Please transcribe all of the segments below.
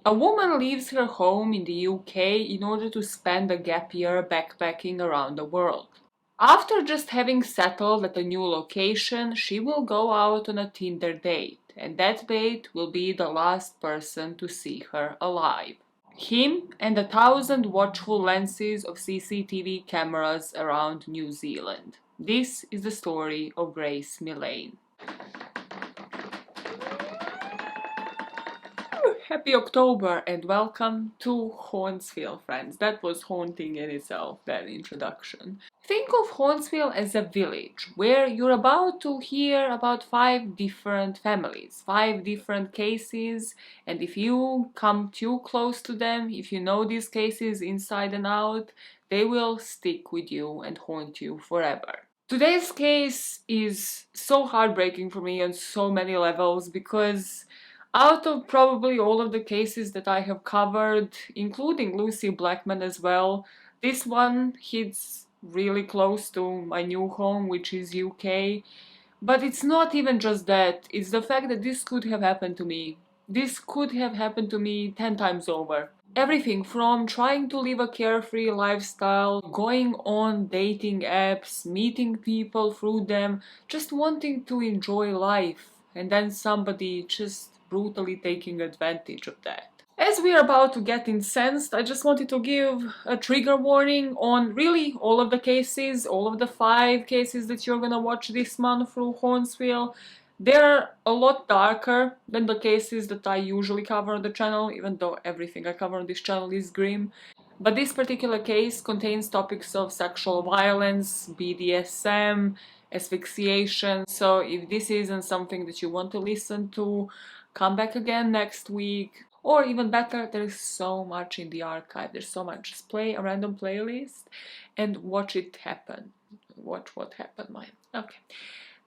A woman leaves her home in the UK in order to spend a gap year backpacking around the world. After just having settled at a new location, she will go out on a Tinder date, and that date will be the last person to see her alive. Him and 1,000 watchful lenses of CCTV cameras around New Zealand. This is the story of Grace Millane. Happy October and welcome to Hauntsville, friends. That was haunting in itself, that introduction. Think of Hauntsville as a village where you're about to hear about 5 different families, 5 different cases, and if you come too close to them, if you know these cases inside and out, they will stick with you and haunt you forever. Today's case is so heartbreaking for me on so many levels because out of probably all of the cases that I have covered, including Lucy Blackman as well, this one hits really close to my new home, which is UK. But it's not even just that, it's the fact that this could have happened to me. This could have happened to me 10 times over. Everything from trying to live a carefree lifestyle, going on dating apps, meeting people through them, just wanting to enjoy life, and then somebody just brutally taking advantage of that. As we are about to get incensed, I just wanted to give a trigger warning on really all of the cases, all of the 5 cases that you're gonna watch this month through Hauntsville. They're a lot darker than the cases that I usually cover on the channel, even though everything I cover on this channel is grim. But this particular case contains topics of sexual violence, BDSM, asphyxiation, so if this isn't something that you want to listen to, come back again next week. Or even better, there is so much in the archive, there's so much. Just play a random playlist and watch it happen. Watch what happened, man. Okay.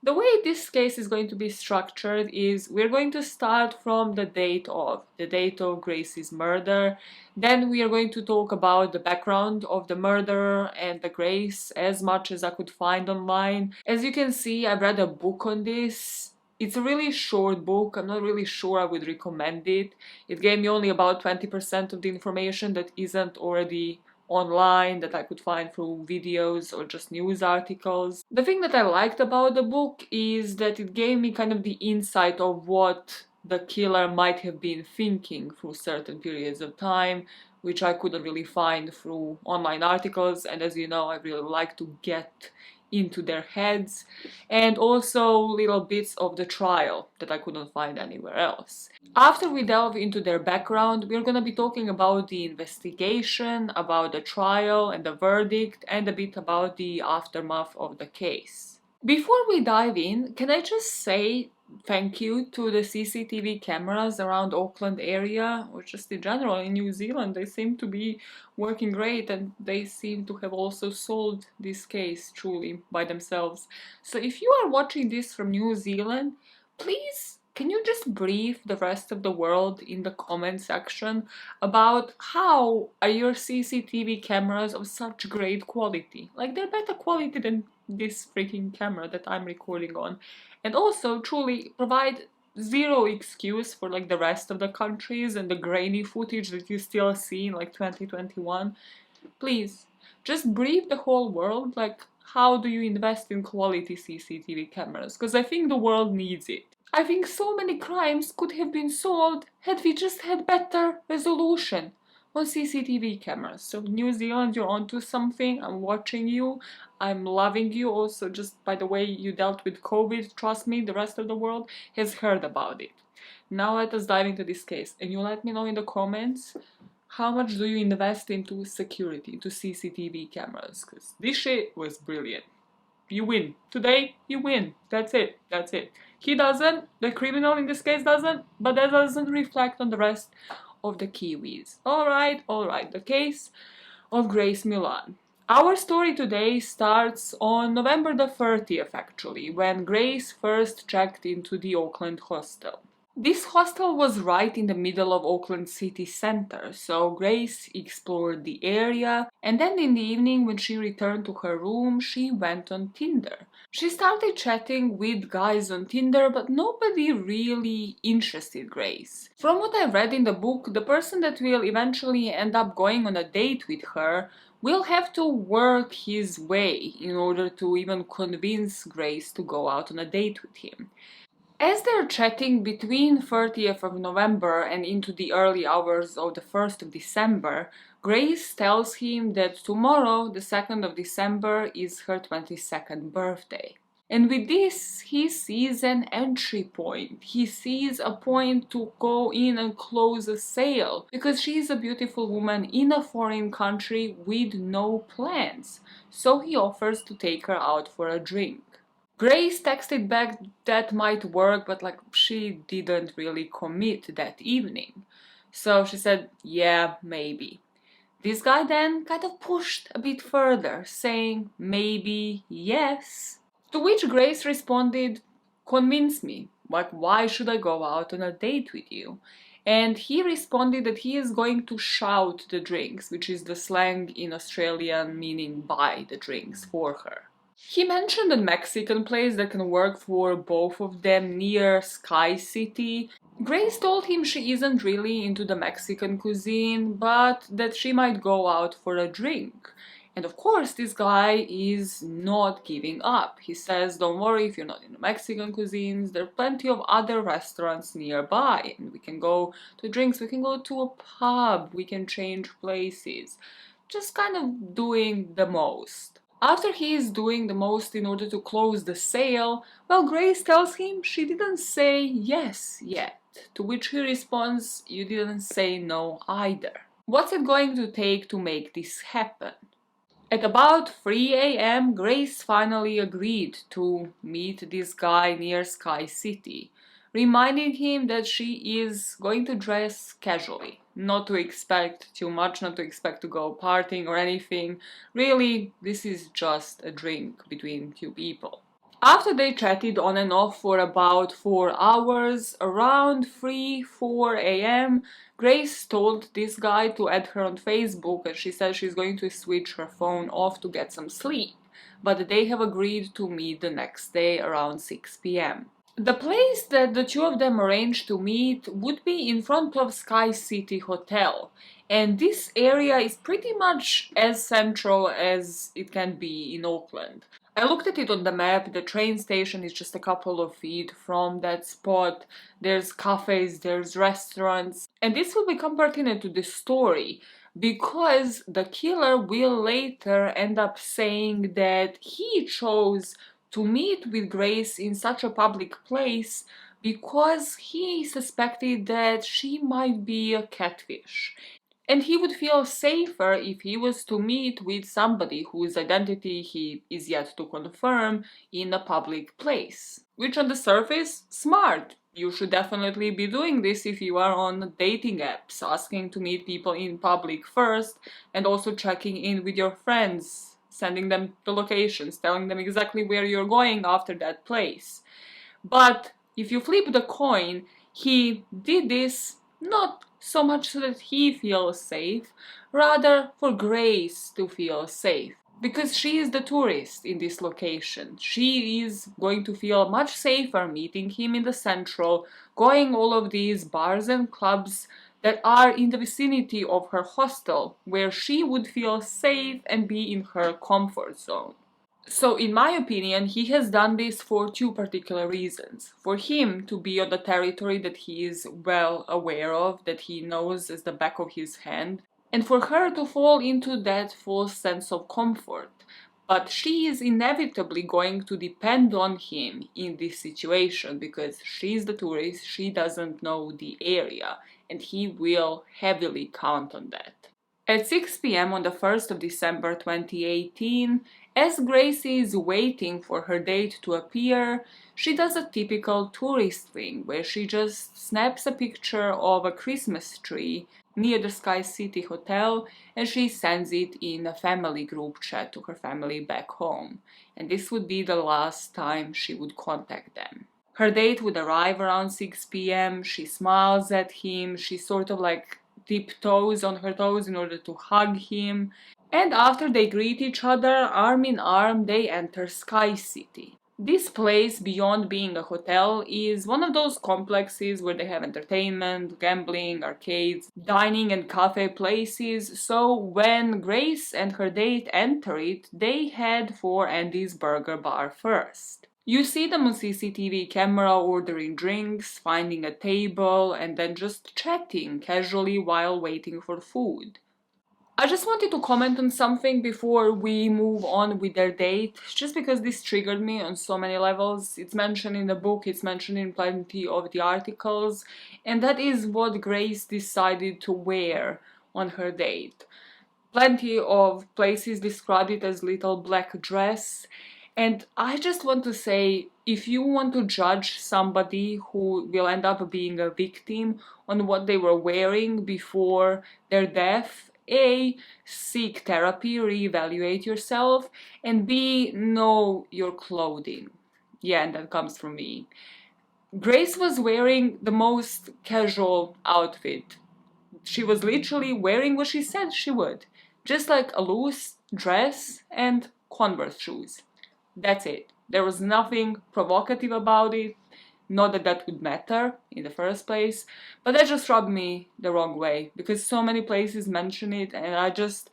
The way this case is going to be structured is we're going to start from the date of Grace's murder. Then we are going to talk about the background of the murderer and the Grace as much as I could find online. As you can see, I've read a book on this. It's a really short book. I'm not really sure I would recommend it. It gave me only about 20% of the information that isn't already online, that I could find through videos or just news articles. The thing that I liked about the book is that it gave me kind of the insight of what the killer might have been thinking through certain periods of time, which I couldn't really find through online articles, and as you know, I really like to get into their heads, and also little bits of the trial that I couldn't find anywhere else. After we delve into their background, we're gonna be talking about the investigation, about the trial and the verdict, and a bit about the aftermath of the case. Before we dive in, can I just say thank you to the CCTV cameras around Auckland area, or just in general in New Zealand. They seem to be working great, and they seem to have also solved this case truly by themselves. So if you are watching this from New Zealand, please can you just brief the rest of the world in the comment section about how are your CCTV cameras of such great quality? Like, they're better quality than this freaking camera that I'm recording on. And also truly provide zero excuse for like the rest of the countries and the grainy footage that you still see in like 2021. Please, just brief the whole world, like, how do you invest in quality CCTV cameras? Because I think the world needs it. I think so many crimes could have been solved had we just had better resolution on CCTV cameras. So New Zealand, you're onto something. I'm watching you. I'm loving you. Also, just by the way you dealt with COVID, trust me, the rest of the world has heard about it. Now let us dive into this case, and you let me know in the comments how much do you invest into security, into CCTV cameras, because this shit was brilliant. You win. Today, you win. That's it. That's it. He doesn't, the criminal in this case doesn't, but that doesn't reflect on the rest of the Kiwis. Alright, the case of Grace Millane. Our story today starts on November the 30th, actually, when Grace first checked into the Auckland hostel. This hostel was right in the middle of Auckland city center, so Grace explored the area, and then in the evening when she returned to her room, she went on Tinder. She started chatting with guys on Tinder, but nobody really interested Grace. From what I read in the book, the person that will eventually end up going on a date with her will have to work his way in order to even convince Grace to go out on a date with him. As they're chatting between 30th of November and into the early hours of the 1st of December, Grace tells him that tomorrow, the 2nd of December, is her 22nd birthday. And with this, he sees an entry point. He sees a point to go in and close a sale, because she is a beautiful woman in a foreign country with no plans. So he offers to take her out for a drink. Grace texted back that might work, but she didn't really commit that evening. So she said, yeah, maybe. This guy then kind of pushed a bit further, saying maybe yes. To which Grace responded, convince me. Why should I go out on a date with you? And he responded that he is going to shout the drinks, which is the slang in Australian meaning buy the drinks for her. He mentioned a Mexican place that can work for both of them near Sky City. Grace told him she isn't really into the Mexican cuisine, but that she might go out for a drink. And of course, this guy is not giving up. He says, don't worry if you're not into Mexican cuisines, there are plenty of other restaurants nearby, and we can go to drinks, we can go to a pub, we can change places. Just kind of doing the most. After he is doing the most in order to close the sale, well, Grace tells him she didn't say yes yet, to which he responds, you didn't say no either. What's it going to take to make this happen? At about 3 a.m., Grace finally agreed to meet this guy near Sky City, reminding him that she is going to dress casually, not to expect too much, not to expect to go partying or anything. Really, this is just a drink between two people. After they chatted on and off for about 4 hours, around 3-4 a.m., Grace told this guy to add her on Facebook, and she said she's going to switch her phone off to get some sleep, but they have agreed to meet the next day around 6 p.m. The place that the two of them arranged to meet would be in front of Sky City Hotel, and this area is pretty much as central as it can be in Auckland. I looked at it on the map, the train station is just a couple of feet from that spot, there's cafes, there's restaurants, and this will become pertinent to this story because the killer will later end up saying that he chose to meet with Grace in such a public place because he suspected that she might be a catfish. And he would feel safer if he was to meet with somebody whose identity he is yet to confirm in a public place. Which on the surface, smart. You should definitely be doing this if you are on dating apps, asking to meet people in public first and also checking in with your friends, sending them the locations, telling them exactly where you're going after that place. But if you flip the coin, he did this not so much so that he feels safe, rather for Grace to feel safe. Because she is the tourist in this location. She is going to feel much safer meeting him in the central, going all of these bars and clubs that are in the vicinity of her hostel, where she would feel safe and be in her comfort zone. So, in my opinion, he has done this for two particular reasons. For him to be on the territory that he is well aware of, that he knows as the back of his hand, and for her to fall into that false sense of comfort. But she is inevitably going to depend on him in this situation because she's the tourist, she doesn't know the area, and he will heavily count on that. At 6 p.m. on the 1st of December 2018, as Grace is waiting for her date to appear, she does a typical tourist thing where she just snaps a picture of a Christmas tree near the Sky City Hotel and she sends it in a family group chat to her family back home. And this would be the last time she would contact them. Her date would arrive around 6 p.m. She smiles at him, she sort of tiptoes on her toes in order to hug him. And after they greet each other, arm in arm, they enter Sky City. This place, beyond being a hotel, is one of those complexes where they have entertainment, gambling, arcades, dining and cafe places, so when Grace and her date enter it, they head for Andy's Burger Bar first. You see them on CCTV camera ordering drinks, finding a table, and then just chatting casually while waiting for food. I just wanted to comment on something before we move on with their date, just because this triggered me on so many levels. It's mentioned in the book, it's mentioned in plenty of the articles, and that is what Grace decided to wear on her date. Plenty of places described it as little black dress, and I just want to say, if you want to judge somebody who will end up being a victim on what they were wearing before their death, A, seek therapy, reevaluate yourself, and B, know your clothing. Yeah, and that comes from me. Grace was wearing the most casual outfit. She was literally wearing what she said she would. Just like a loose dress and Converse shoes. That's it. There was nothing provocative about it. Not that that would matter in the first place, but that just rubbed me the wrong way because so many places mention it, and I just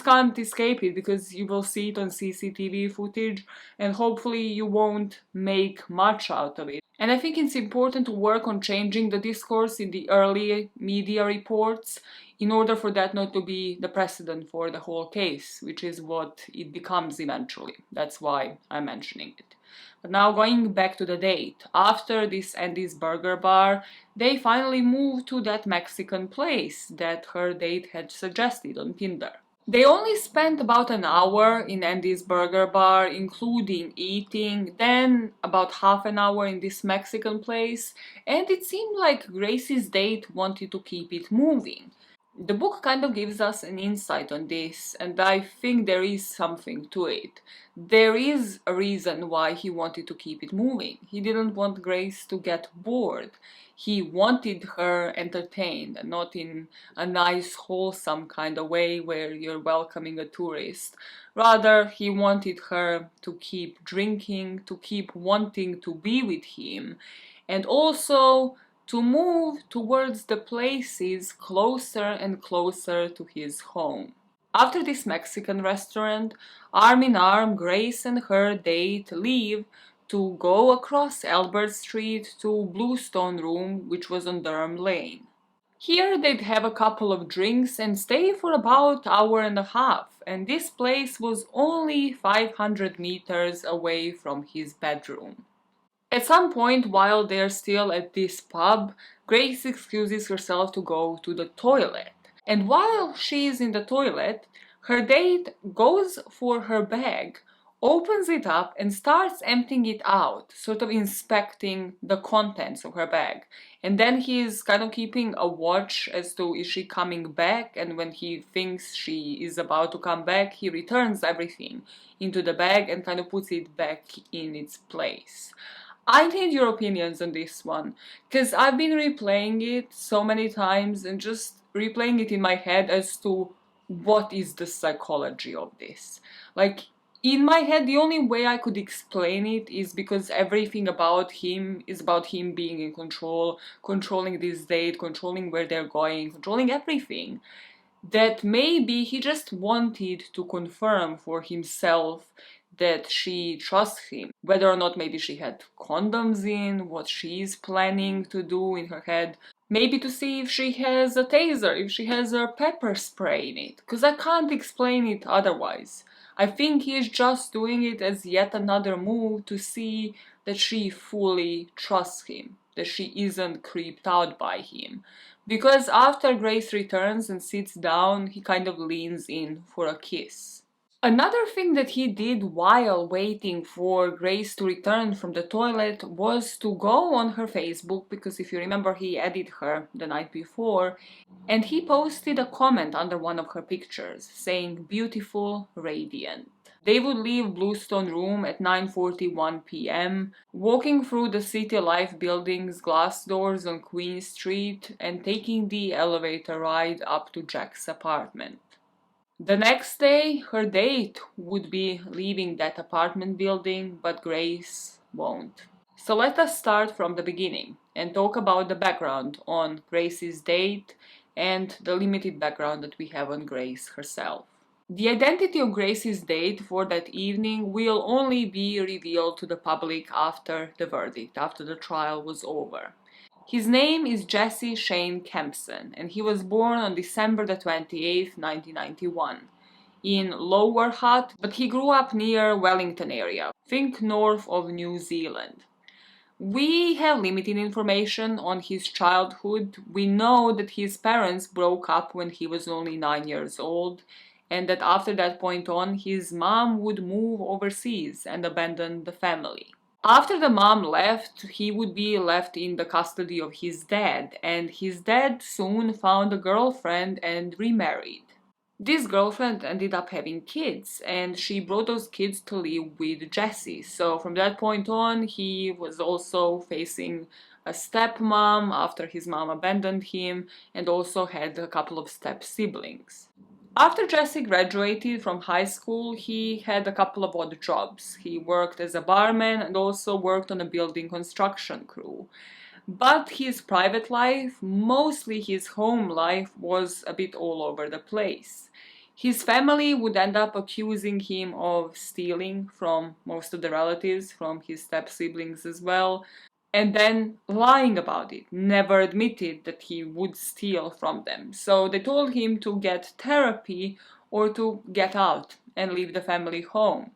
can't escape it because you will see it on CCTV footage, and hopefully you won't make much out of it. And I think it's important to work on changing the discourse in the early media reports in order for that not to be the precedent for the whole case, which is what it becomes eventually. That's why I'm mentioning it. But now going back to the date, after this Andy's Burger Bar, they finally moved to that Mexican place that her date had suggested on Tinder. They only spent about an hour in Andy's Burger Bar, including eating, then about half an hour in this Mexican place, and it seemed like Grace's date wanted to keep it moving. The book kind of gives us an insight on this, and I think there is something to it. There is a reason why he wanted to keep it moving. He didn't want Grace to get bored. He wanted her entertained, and not in a nice, wholesome kind of way where you're welcoming a tourist. Rather, he wanted her to keep drinking, to keep wanting to be with him, and also to move towards the places closer and closer to his home. After this Mexican restaurant, arm in arm, Grace and her date leave to go across Albert Street to Bluestone Room, which was on Durham Lane. Here they'd have a couple of drinks and stay for about an hour and a half, and this place was only 500 meters away from his bedroom. At some point, while they're still at this pub, Grace excuses herself to go to the toilet. And while she's in the toilet, her date goes for her bag, opens it up, and starts emptying it out, sort of inspecting the contents of her bag. And then he's kind of keeping a watch as to is she coming back, and when he thinks she is about to come back, he returns everything into the bag and kind of puts it back in its place. I need your opinions on this one, because I've been replaying it so many times and just replaying it in my head as to what is the psychology of this. Like, in my head, the only way I could explain it is because everything about him is about him being in control, controlling this date, controlling where they're going, controlling everything. That maybe he just wanted to confirm for himself that she trusts him. Whether or not maybe she had condoms in, what she's planning to do in her head. Maybe to see if she has a taser, if she has a pepper spray in it. Because I can't explain it otherwise. I think he's just doing it as yet another move to see that she fully trusts him. That she isn't creeped out by him. Because after Grace returns and sits down, he kind of leans in for a kiss. Another thing that he did while waiting for Grace to return from the toilet was to go on her Facebook, because if you remember, he added her the night before, and he posted a comment under one of her pictures saying beautiful, radiant. They would leave Bluestone Room at 9:41 p.m., walking through the City Life building's glass doors on Queen Street and taking the elevator ride up to Jack's apartment. The next day, her date would be leaving that apartment building, but Grace won't. So let us start from the beginning and talk about the background on Grace's date and the limited background that we have on Grace herself. The identity of Grace's date for that evening will only be revealed to the public after the verdict, after the trial was over. His name is Jesse Shane Kempson, and he was born on December the 28th, 1991, in Lower Hutt, but he grew up near Wellington area, think north of New Zealand. We have limited information on his childhood. We know that his parents broke up when he was only 9 years old, and that after that point on, his mom would move overseas and abandon the family. After the mom left, he would be left in the custody of his dad, and his dad soon found a girlfriend and remarried. This girlfriend ended up having kids, and she brought those kids to live with Jesse. So from that point on, he was also facing a stepmom after his mom abandoned him, and also had a couple of step siblings. After Jesse graduated from high school, he had a couple of odd jobs. He worked as a barman and also worked on a building construction crew. But his private life, mostly his home life, was a bit all over the place. His family would end up accusing him of stealing from most of the relatives, from his step siblings as well, and then lying about it, never admitted that he would steal from them. So they told him to get therapy or to get out and leave the family home.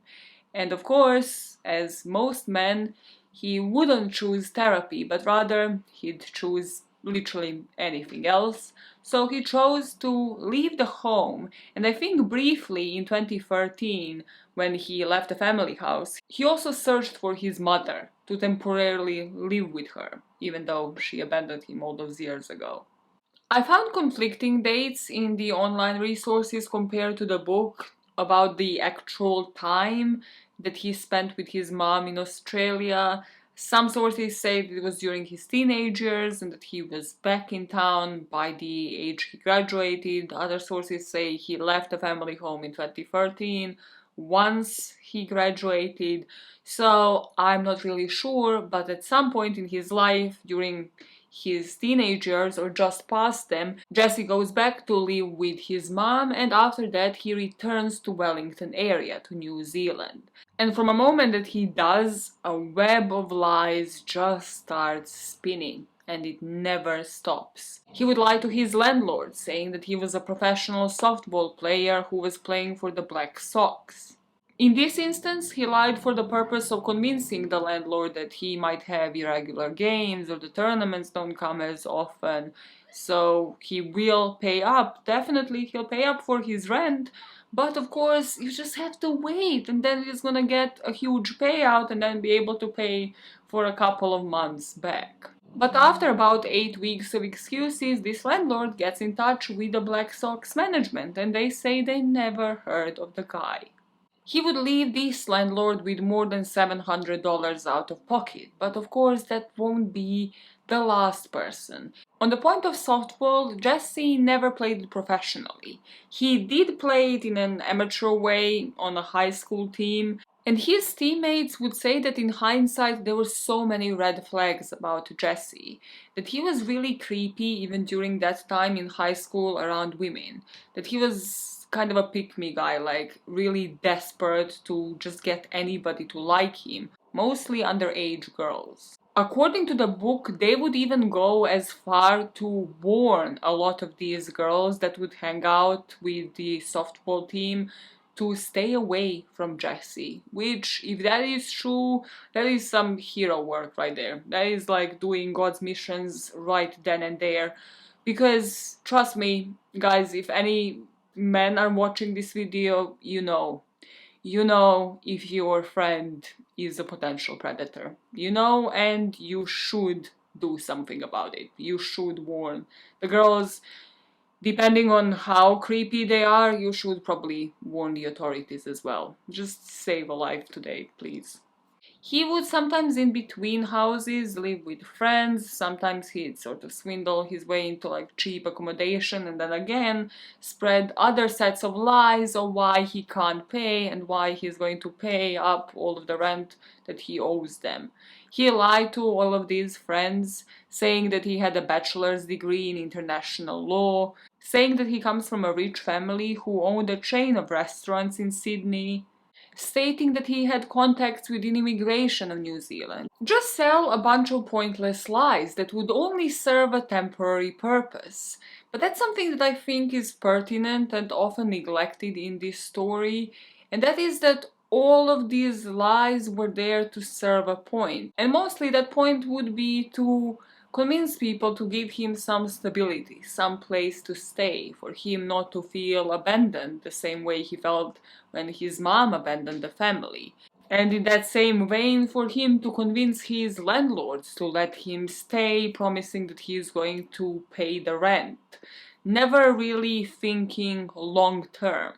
And of course, as most men, he wouldn't choose therapy, but rather he'd choose literally anything else. So he chose to leave the home, and I think briefly in 2013, when he left the family house, he also searched for his mother to temporarily live with her, even though she abandoned him all those years ago. I found conflicting dates in the online resources compared to the book about the actual time that he spent with his mom in Australia. Some sources say that it was during his teenage years and that he was back in town by the age he graduated. Other sources say he left the family home in 2013 once he graduated. So I'm not really sure, but at some point in his life, during his teenage years or just past them, Jesse goes back to live with his mom, and after that he returns to Wellington area, to New Zealand. And from a moment that he does, a web of lies just starts spinning, and it never stops. He would lie to his landlord, saying that he was a professional softball player who was playing for the Black Sox. In this instance, he lied for the purpose of convincing the landlord that he might have irregular games or the tournaments don't come as often, so he will pay up. Definitely, he'll pay up for his rent, but of course, you just have to wait, and then he's gonna get a huge payout and then be able to pay for a couple of months back. But after about 8 weeks of excuses, this landlord gets in touch with the Black Sox management, and they say they never heard of the guy. He would leave this landlord with more than $700 out of pocket, but of course that won't be the last person. On the point of softball, Jesse never played it professionally. He did play it in an amateur way on a high school team, and his teammates would say that in hindsight there were so many red flags about Jesse, that he was really creepy even during that time in high school around women, that he was kind of a pick-me guy, like really desperate to just get anybody to like him, mostly underage girls. According to the book, they would even go as far to warn a lot of these girls that would hang out with the softball team to stay away from Jesse, which, if that is true, that is some hero work right there. That is like doing God's missions right then and there. Because, trust me, guys, if any men are watching this video, you know if your friend is a potential predator. You know, and you should do something about it. You should warn the girls. Depending on how creepy they are, you should probably warn the authorities as well. Just save a life today, please. He would sometimes in between houses live with friends, sometimes he'd sort of swindle his way into like cheap accommodation and then again spread other sets of lies of why he can't pay and why he's going to pay up all of the rent that he owes them. He lied to all of these friends, saying that he had a bachelor's degree in international law, saying that he comes from a rich family who owned a chain of restaurants in Sydney, stating that he had contacts with immigration of New Zealand. Just sell a bunch of pointless lies that would only serve a temporary purpose. But that's something that I think is pertinent and often neglected in this story, and that is that all of these lies were there to serve a point. And mostly that point would be to convince people to give him some stability, some place to stay, for him not to feel abandoned the same way he felt when his mom abandoned the family. And in that same vein, for him to convince his landlords to let him stay, promising that he is going to pay the rent, never really thinking long term.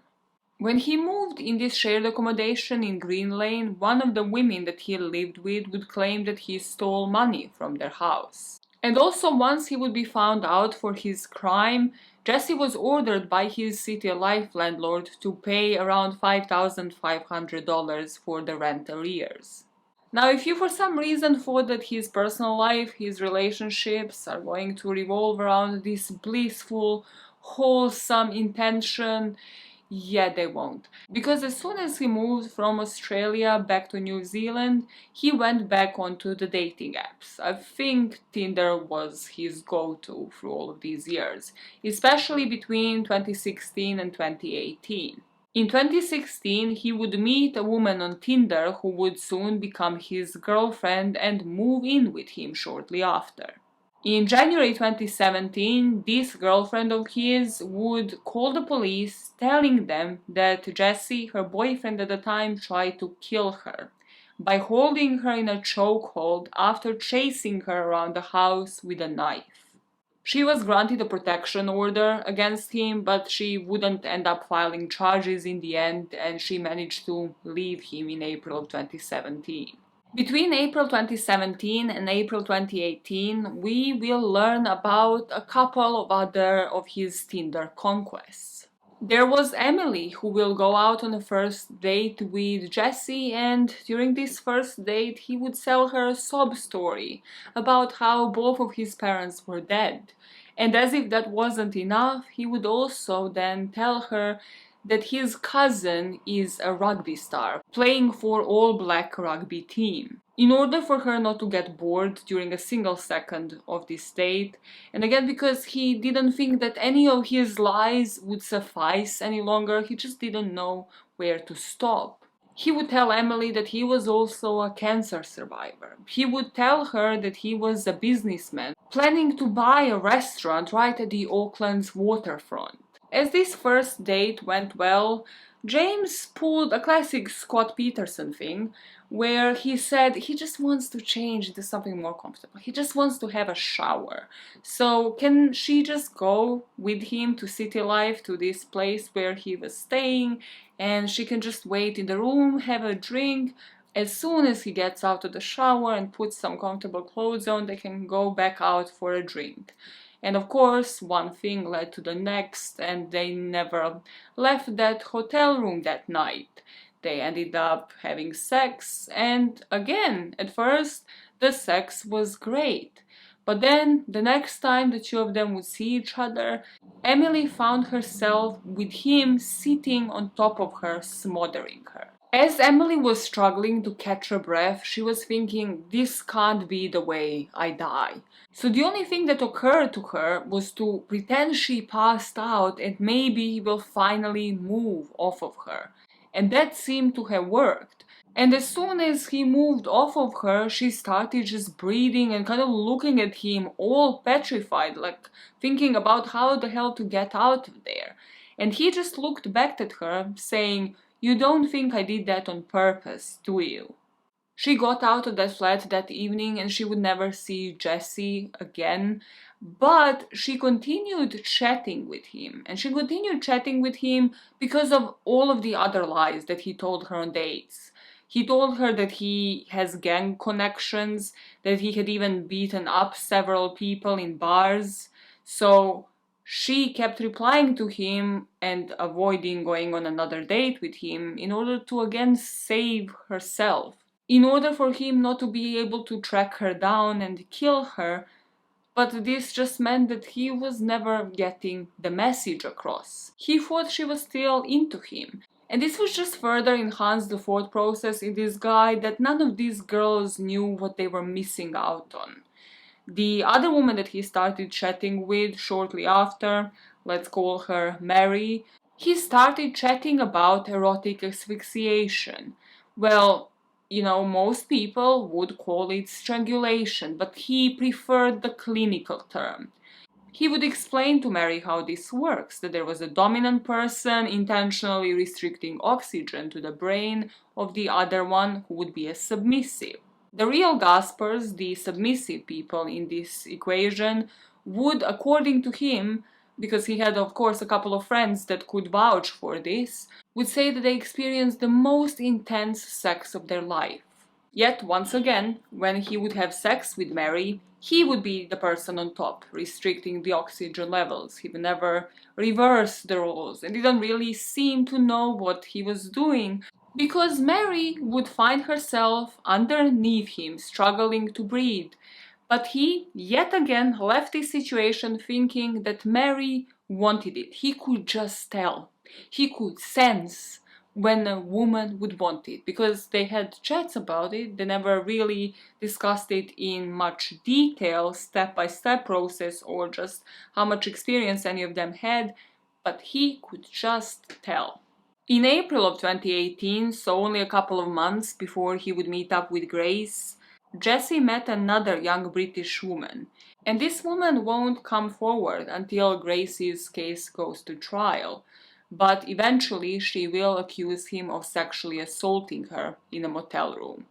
When he moved in this shared accommodation in Green Lane, one of the women that he lived with would claim that he stole money from their house. And also, once he would be found out for his crime, Jesse was ordered by his City Life landlord to pay around $5,500 for the rent arrears. Now, if you for some reason thought that his personal life, his relationships are going to revolve around this blissful, wholesome intention, yeah, they won't. Because as soon as he moved from Australia back to New Zealand, he went back onto the dating apps. I think Tinder was his go-to through all of these years, especially between 2016 and 2018. In 2016, he would meet a woman on Tinder who would soon become his girlfriend and move in with him shortly after. In January 2017, this girlfriend of his would call the police, telling them that Jesse, her boyfriend at the time, tried to kill her by holding her in a chokehold after chasing her around the house with a knife. She was granted a protection order against him, but she wouldn't end up filing charges in the end, and she managed to leave him in April of 2017. Between April 2017 and April 2018, we will learn about a couple of other of his Tinder conquests. There was Emily, who will go out on a first date with Jesse, and during this first date he would sell her a sob story about how both of his parents were dead. And as if that wasn't enough, he would also then tell her that his cousin is a rugby star, playing for All Black rugby team. In order for her not to get bored during a single second of this date, and again because he didn't think that any of his lies would suffice any longer, he just didn't know where to stop. He would tell Emily that he was also a cancer survivor. He would tell her that he was a businessman, planning to buy a restaurant right at the Auckland's waterfront. As this first date went well, James pulled a classic Scott Peterson thing, where he said he just wants to change into something more comfortable. He just wants to have a shower. So can she just go with him to City Life, to this place where he was staying, and she can just wait in the room, have a drink. As soon as he gets out of the shower and puts some comfortable clothes on, they can go back out for a drink. And of course, one thing led to the next, and they never left that hotel room that night. They ended up having sex, and again, at first, the sex was great. But then, the next time the two of them would see each other, Emily found herself with him sitting on top of her, smothering her. As Emily was struggling to catch her breath, she was thinking, this can't be the way I die. So the only thing that occurred to her was to pretend she passed out and maybe he will finally move off of her. And that seemed to have worked. And as soon as he moved off of her, she started just breathing and kind of looking at him all petrified, like thinking about how the hell to get out of there. And he just looked back at her, saying, "You don't think I did that on purpose, do you?" She got out of that flat that evening and she would never see Jesse again, but she continued chatting with him. And she continued chatting with him because of all of the other lies that he told her on dates. He told her that he has gang connections, that he had even beaten up several people in bars. So she kept replying to him and avoiding going on another date with him in order to again save herself. In order for him not to be able to track her down and kill her, but this just meant that he was never getting the message across. He thought she was still into him. And this was just further enhanced the thought process in this guy that none of these girls knew what they were missing out on. The other woman that he started chatting with shortly after, let's call her Mary, he started chatting about erotic asphyxiation. Well, most people would call it strangulation, but he preferred the clinical term. He would explain to Mary how this works, that there was a dominant person intentionally restricting oxygen to the brain of the other one who would be a submissive. The real gaspers, the submissive people in this equation, would, according to him, because he had of course a couple of friends that could vouch for this, would say that they experienced the most intense sex of their life. Yet, once again, when he would have sex with Mary, he would be the person on top, restricting the oxygen levels. He would never reverse the roles and didn't really seem to know what he was doing, because Mary would find herself underneath him, struggling to breathe. But he, yet again, left this situation thinking that Mary wanted it. He could just tell. He could sense when a woman would want it, because they had chats about it. They never really discussed it in much detail, step-by-step process, or just how much experience any of them had, but he could just tell. In April of 2018, so only a couple of months before he would meet up with Grace, Jesse met another young British woman. And this woman won't come forward until Grace's case goes to trial. But eventually she will accuse him of sexually assaulting her in a motel room.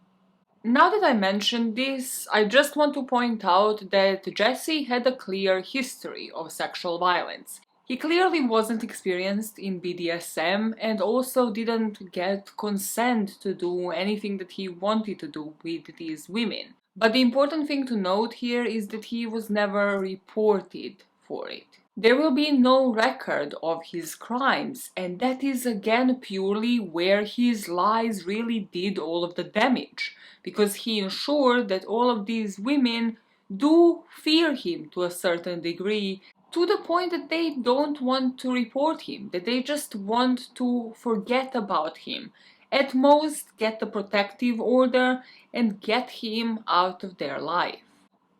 Now that I mentioned this, I just want to point out that Jesse had a clear history of sexual violence. He clearly wasn't experienced in BDSM and also didn't get consent to do anything that he wanted to do with these women. But the important thing to note here is that he was never reported for it. There will be no record of his crimes, and that is again purely where his lies really did all of the damage, because he ensured that all of these women do fear him to a certain degree, to the point that they don't want to report him, that they just want to forget about him, at most get a protective order and get him out of their life.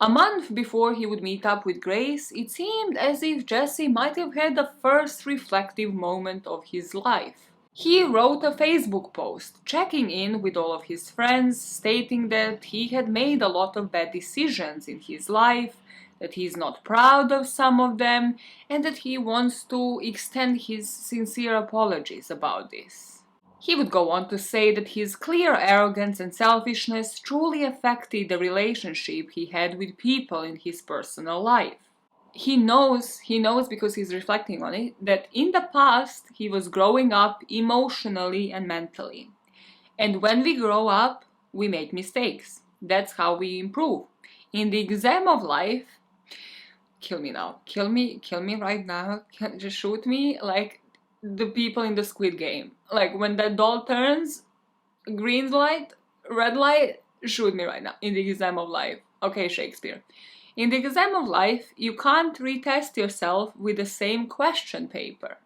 A month before he would meet up with Grace, it seemed as if Jesse might have had the first reflective moment of his life. He wrote a Facebook post, checking in with all of his friends, stating that he had made a lot of bad decisions in his life, that he's not proud of some of them, and that he wants to extend his sincere apologies about this. He would go on to say that his clear arrogance and selfishness truly affected the relationship he had with people in his personal life. He knows because he's reflecting on it, that in the past he was growing up emotionally and mentally. And when we grow up, we make mistakes. That's how we improve. In the exam of life, kill me now, kill me right now, just shoot me like the people in the Squid Game. Like when that doll turns, green light, red light, shoot me right now, in the exam of life. Okay, Shakespeare. In the exam of life, you can't retest yourself with the same question paper.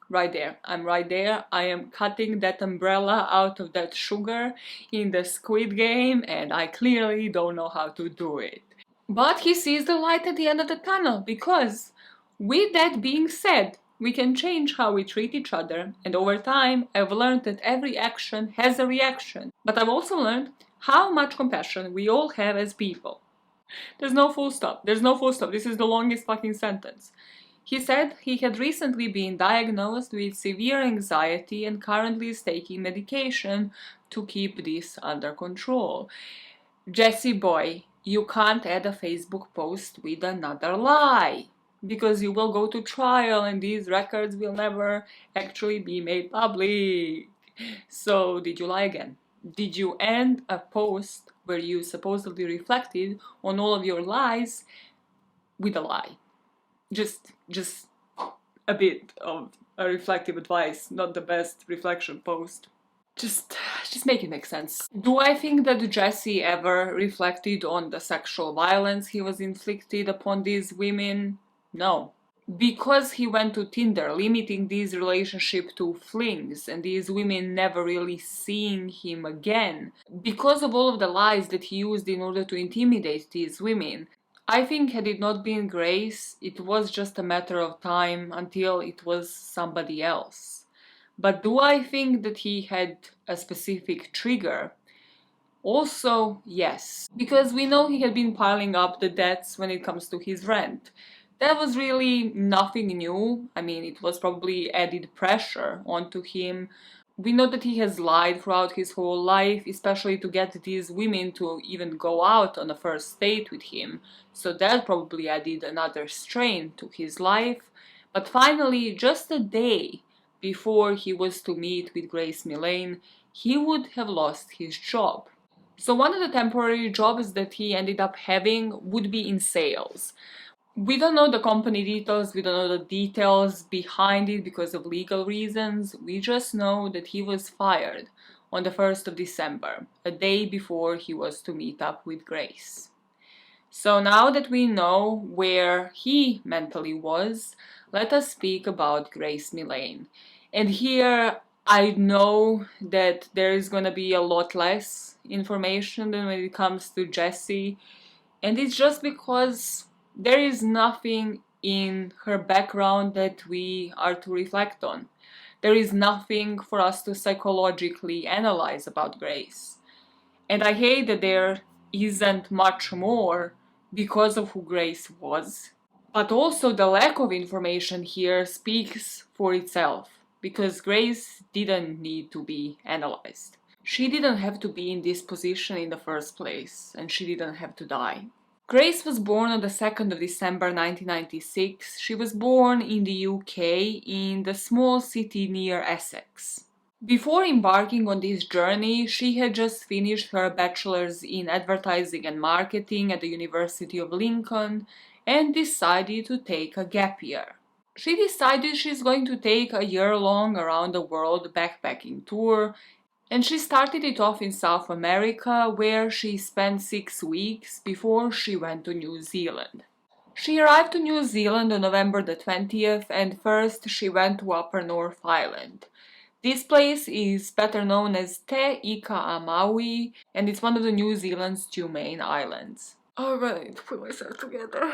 Right there, I'm right there. I am cutting that umbrella out of that sugar in the Squid Game, and I clearly don't know how to do it. But he sees the light at the end of the tunnel, because with that being said, we can change how we treat each other, and over time I've learned that every action has a reaction. But I've also learned how much compassion we all have as people. There's no full stop. There's no full stop. This is the longest fucking sentence. He said he had recently been diagnosed with severe anxiety and currently is taking medication to keep this under control. Jesse boy, you can't add a Facebook post with another lie, because you will go to trial and these records will never actually be made public. So, did you lie again? Did you end a post where you supposedly reflected on all of your lies with a lie? Just a bit of a reflective advice, not the best reflection post. Just make it make sense. Do I think that Jesse ever reflected on the sexual violence he was inflicted upon these women? No. Because he went to Tinder, limiting this relationship to flings, and these women never really seeing him again, because of all of the lies that he used in order to intimidate these women, I think had it not been Grace, it was just a matter of time until it was somebody else. But do I think that he had a specific trigger? Also, yes, because we know he had been piling up the debts when it comes to his rent. That was really nothing new. I mean, it was probably added pressure onto him. We know that he has lied throughout his whole life, especially to get these women to even go out on a first date with him. So that probably added another strain to his life. But finally, just a day before he was to meet with Grace Millane, he would have lost his job. So one of the temporary jobs that he ended up having would be in sales. We don't know the company details, we don't know the details behind it because of legal reasons. We just know that he was fired on the 1st of December, a day before he was to meet up with Grace. So now that we know where he mentally was, let us speak about Grace Millane. And here I know that there is gonna be a lot less information than when it comes to Jesse, and it's just because there is nothing in her background that we are to reflect on. There is nothing for us to psychologically analyze about Grace. And I hate that there isn't much more because of who Grace was. But also the lack of information here speaks for itself, because Grace didn't need to be analyzed. She didn't have to be in this position in the first place, and she didn't have to die. Grace was born on the 2nd of December 1996. She was born in the UK in the small city near Essex. Before embarking on this journey, she had just finished her bachelor's in advertising and marketing at the University of Lincoln and decided to take a gap year. She decided she's going to take a year-long around the world backpacking tour, and she started it off in South America, where she spent 6 weeks before she went to New Zealand. She arrived to New Zealand on November the 20th, and first she went to Upper North Island. This place is better known as Te Ika a Maui, and it's one of the New Zealand's 2 main islands. Oh, I need to put myself together.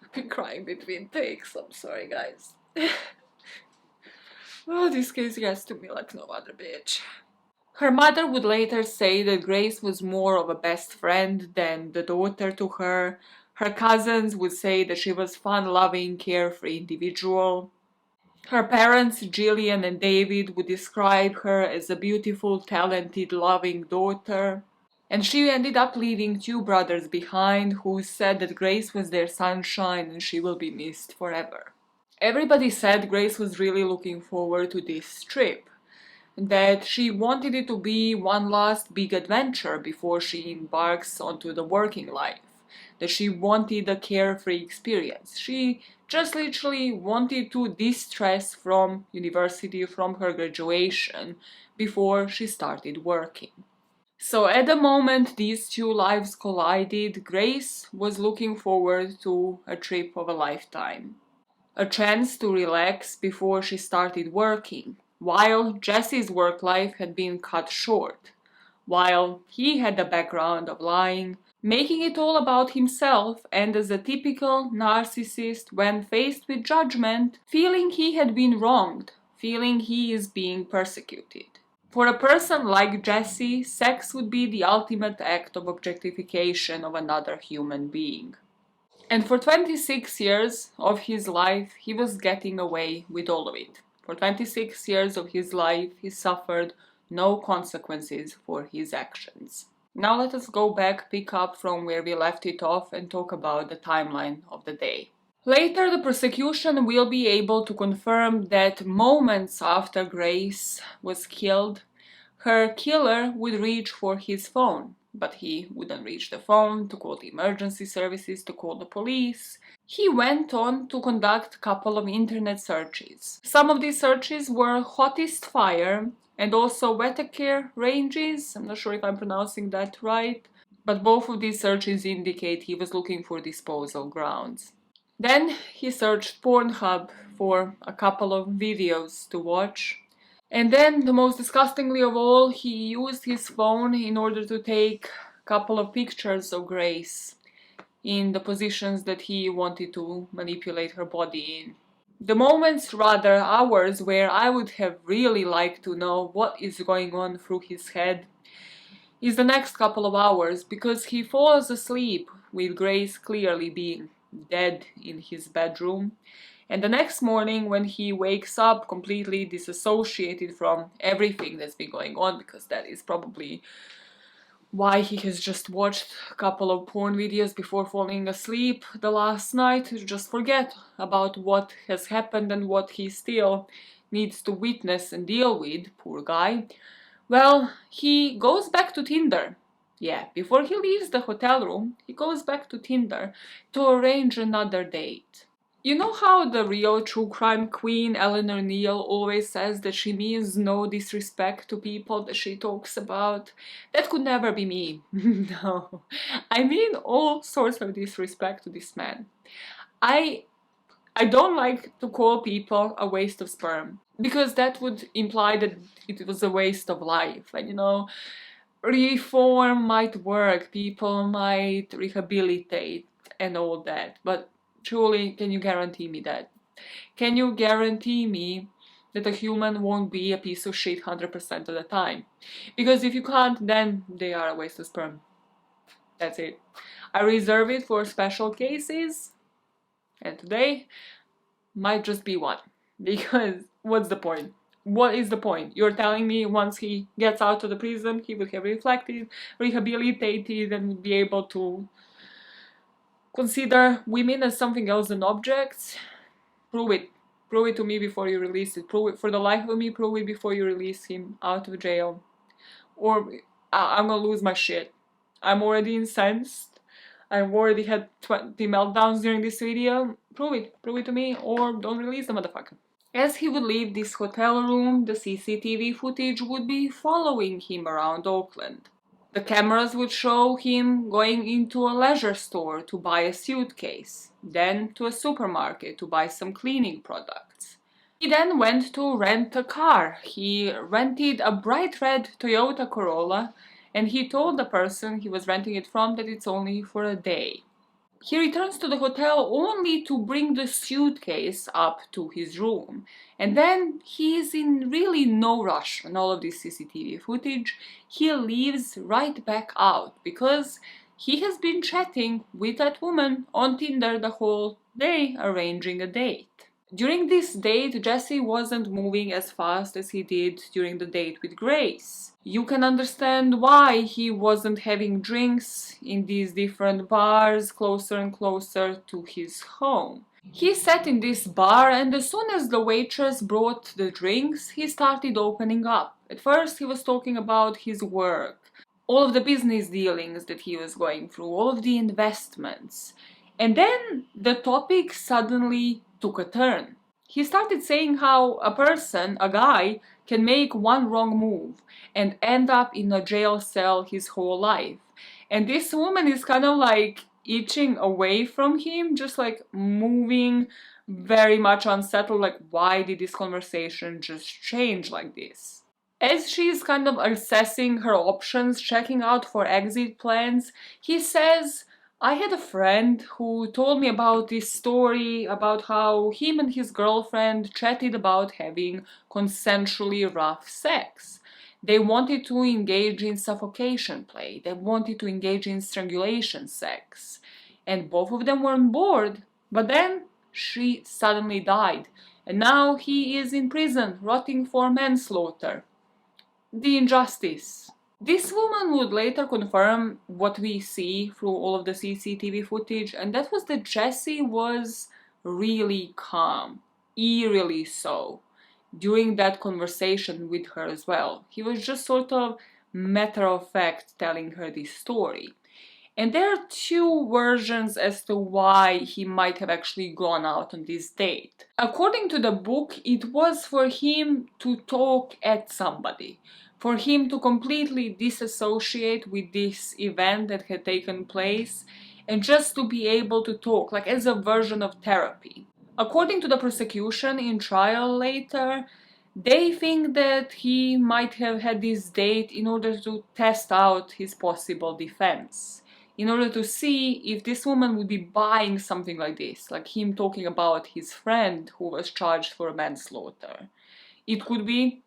I've been crying between takes. I'm sorry, guys. Oh, this case gets to me like no other bitch. Her mother would later say that Grace was more of a best friend than the daughter to her. Her cousins would say that she was fun-loving, carefree individual. Her parents, Jillian and David, would describe her as a beautiful, talented, loving daughter. And she ended up leaving 2 brothers behind who said that Grace was their sunshine and she will be missed forever. Everybody said Grace was really looking forward to this trip, that she wanted it to be one last big adventure before she embarks onto the working life, that she wanted a carefree experience. She just literally wanted to distress from university, from her graduation, before she started working. So at the moment these 2 lives collided, Grace was looking forward to a trip of a lifetime. A chance to relax before she started working, while Jesse's work life had been cut short, while he had a background of lying, making it all about himself, and as a typical narcissist, when faced with judgment, feeling he had been wronged, feeling he is being persecuted. For a person like Jesse, sex would be the ultimate act of objectification of another human being. And for 26 years of his life, he was getting away with all of it. For 26 years of his life, he suffered no consequences for his actions. Now let us go back, pick up from where we left it off, and talk about the timeline of the day. Later, the prosecution will be able to confirm that moments after Grace was killed, her killer would reach for his phone, but he wouldn't reach the phone to call the emergency services, to call the police. He went on to conduct a couple of internet searches. Some of these searches were hottest fire and also Wetacare ranges. I'm not sure if I'm pronouncing that right, but both of these searches indicate he was looking for disposal grounds. Then he searched Pornhub for a couple of videos to watch. And then, the most disgustingly of all, he used his phone in order to take a couple of pictures of Grace in the positions that he wanted to manipulate her body in. The moments, rather hours, where I would have really liked to know what is going on through his head is the next couple of hours, because he falls asleep with Grace clearly being dead in his bedroom. And the next morning, when he wakes up completely disassociated from everything that's been going on, because that is probably why he has just watched a couple of porn videos before falling asleep the last night, to just forget about what has happened and what he still needs to witness and deal with, poor guy. Well, he goes back to Tinder. Yeah, before he leaves the hotel room, he goes back to Tinder to arrange another date. You know how the real true crime queen Eleanor Neale always says that she means no disrespect to people that she talks about? That could never be me. No. I mean all sorts of disrespect to this man. I don't like to call people a waste of sperm, because that would imply that it was a waste of life. And reform might work, people might rehabilitate and all that, but truly, can you guarantee me that? Can you guarantee me that a human won't be a piece of shit 100% of the time? Because if you can't, then they are a waste of sperm. That's it. I reserve it for special cases, and today might just be one. Because what's the point? What is the point? You're telling me once he gets out of the prison, he will have reflected, rehabilitated, and will be able to consider women as something else than objects? Prove it. Prove it to me before you release it. Prove it for the life of me. Prove it before you release him out of jail. Or I'm gonna lose my shit. I'm already incensed. I've already had 20 meltdowns during this video. Prove it. Prove it to me, or don't release the motherfucker. As he would leave this hotel room, the CCTV footage would be following him around Oakland. The cameras would show him going into a leisure store to buy a suitcase, then to a supermarket to buy some cleaning products. He then went to rent a car. He rented a bright red Toyota Corolla, and he told the person he was renting it from that it's only for a day. He returns to the hotel only to bring the suitcase up to his room. And then he is in really no rush on all of this CCTV footage. He leaves right back out because he has been chatting with that woman on Tinder the whole day, arranging a date. During this date, Jesse wasn't moving as fast as he did during the date with Grace. You can understand why he wasn't having drinks in these different bars closer and closer to his home. He sat in this bar, and as soon as the waitress brought the drinks, he started opening up. At first, he was talking about his work, all of the business dealings that he was going through, all of the investments. And then the topic suddenly took a turn. He started saying how a person, a guy, can make one wrong move and end up in a jail cell his whole life. And this woman is kind of like itching away from him, just like moving, very much unsettled, like why did this conversation just change like this? As she's kind of assessing her options, checking out for exit plans, he says, I had a friend who told me about this story about how him and his girlfriend chatted about having consensually rough sex. They wanted to engage in suffocation play, they wanted to engage in strangulation sex, and both of them were on board, but then she suddenly died, and now he is in prison, rotting for manslaughter. The injustice. This woman would later confirm what we see through all of the CCTV footage, and that was that Jesse was really calm, eerily so, during that conversation with her as well. He was just sort of matter of fact telling her this story. And there are two versions as to why he might have actually gone out on this date. According to the book, it was for him to talk at somebody, for him to completely disassociate with this event that had taken place, and just to be able to talk, like as a version of therapy. According to the prosecution in trial later, they think that he might have had this date in order to test out his possible defense, in order to see if this woman would be buying something like this, like him talking about his friend who was charged for manslaughter. It could be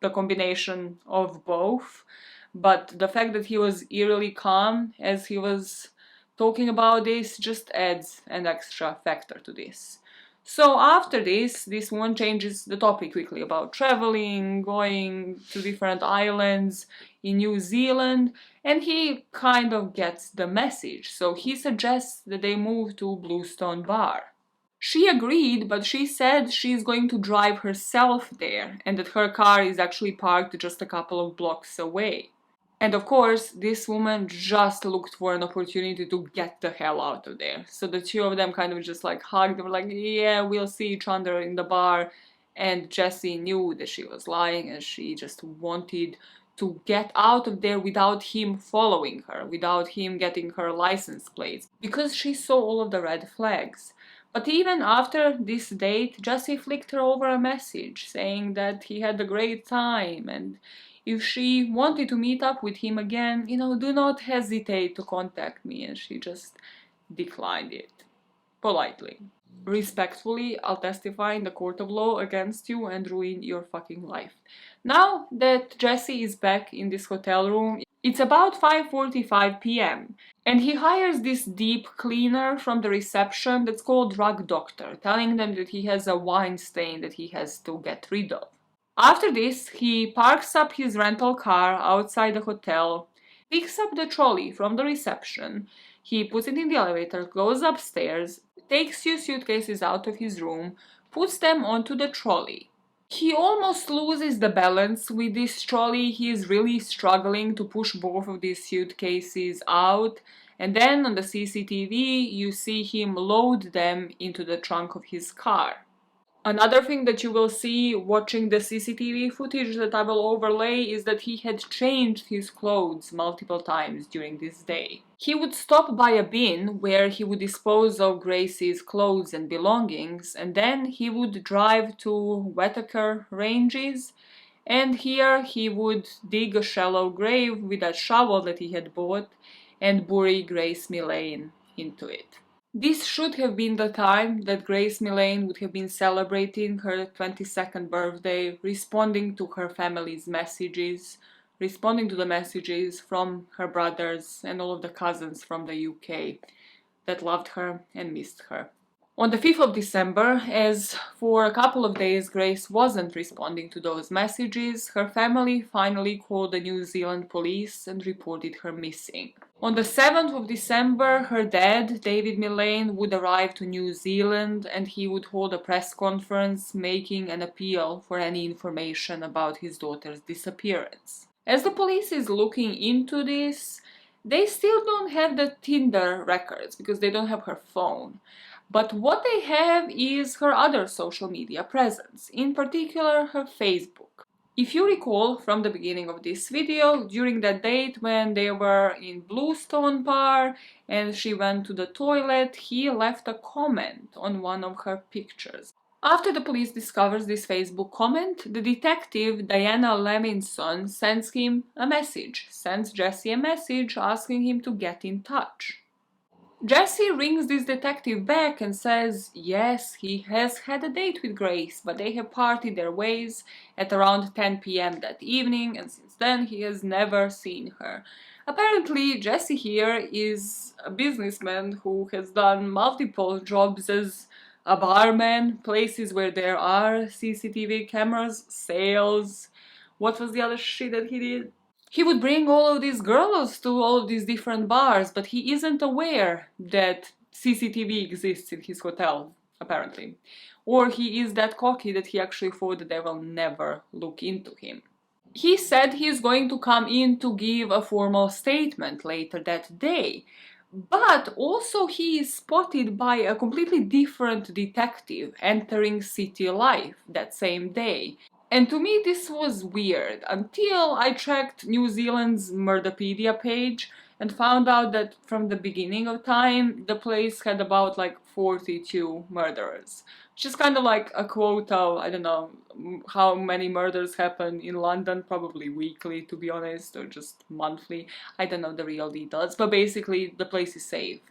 the combination of both, but the fact that he was eerily calm as he was talking about this just adds an extra factor to this. So after this woman changes the topic quickly about traveling, going to different islands in New Zealand, and he kind of gets the message. So he suggests that they move to Bluestone Bar. She agreed, but she said she's going to drive herself there and that her car is actually parked just a couple of blocks away. And of course, this woman just looked for an opportunity to get the hell out of there. So the two of them kind of just like hugged. They were like, yeah, we'll see each other in the bar. And Jessie knew that she was lying and she just wanted to get out of there without him following her, without him getting her license plates, because she saw all of the red flags. But even after this date, Jessie flicked her over a message saying that he had a great time, and if she wanted to meet up with him again, do not hesitate to contact me, and she just declined it. Politely. Respectfully, I'll testify in the court of law against you and ruin your fucking life. Now that Jessie is back in this hotel room, it's about 5:45 p.m. and he hires this deep cleaner from the reception that's called Drug Doctor, telling them that he has a wine stain that he has to get rid of. After this, he parks up his rental car outside the hotel, picks up the trolley from the reception, he puts it in the elevator, goes upstairs, takes 2 suitcases out of his room, puts them onto the trolley. He almost loses the balance with this trolley. He is really struggling to push both of these suitcases out, and then on the CCTV you see him load them into the trunk of his car. Another thing that you will see watching the CCTV footage that I will overlay is that he had changed his clothes multiple times during this day. He would stop by a bin where he would dispose of Grace's clothes and belongings, and then he would drive to Whitaker Ranges, and here he would dig a shallow grave with a shovel that he had bought and bury Grace Millane into it. This should have been the time that Grace Millane would have been celebrating her 22nd birthday, responding to her family's messages, responding to the messages from her brothers and all of the cousins from the UK that loved her and missed her. On the 5th of December, as for a couple of days Grace wasn't responding to those messages, her family finally called the New Zealand police and reported her missing. On the 7th of December, her dad, David Millane, would arrive to New Zealand and he would hold a press conference making an appeal for any information about his daughter's disappearance. As the police is looking into this, they still don't have the Tinder records because they don't have her phone. But what they have is her other social media presence, in particular her Facebook. If you recall from the beginning of this video, during that date when they were in Bluestone Bar and she went to the toilet, he left a comment on one of her pictures. After the police discovers this Facebook comment, the detective Diana Levinson sends him a message, sends Jessie a message asking him to get in touch. Jessie rings this detective back and says yes, he has had a date with Grace, but they have parted their ways at around 10 p.m. that evening, and since then he has never seen her. Apparently, Jessie here is a businessman who has done multiple jobs as a barman, places where there are CCTV cameras, sales. What was the other shit that he did? He would bring all of these girls to all of these different bars, but he isn't aware that CCTV exists in his hotel, apparently. Or he is that cocky that he actually thought that they will never look into him. He said he is going to come in to give a formal statement later that day, but also he is spotted by a completely different detective entering city life that same day. And to me this was weird until I checked New Zealand's Murderpedia page and found out that from the beginning of time the place had about like 42 murderers. Which is kind of like a quota of, I don't know, how many murders happen in London, probably weekly to be honest, or just monthly. I don't know the real details, but basically the place is safe,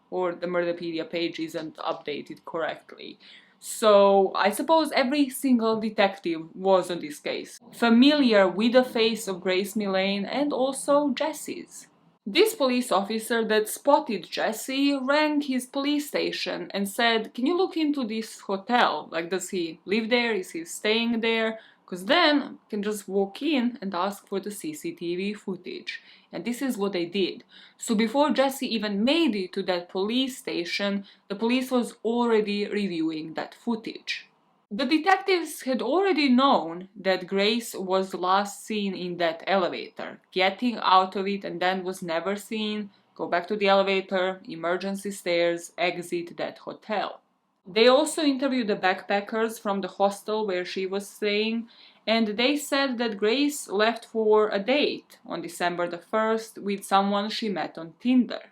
or the Murderpedia page isn't updated correctly. So I suppose every single detective was on this case, familiar with the face of Grace Millane and also Jesse's. This police officer that spotted Jesse rang his police station and said, "Can you look into this hotel? Like, does he live there? Is he staying there? Because then I can just walk in and ask for the CCTV footage." And this is what they did. So before Jesse even made it to that police station, the police was already reviewing that footage. The detectives had already known that Grace was last seen in that elevator, getting out of it, and then was never seen, go back to the elevator, emergency stairs, exit that hotel. They also interviewed the backpackers from the hostel where she was staying, and they said that Grace left for a date on December the 1st with someone she met on Tinder.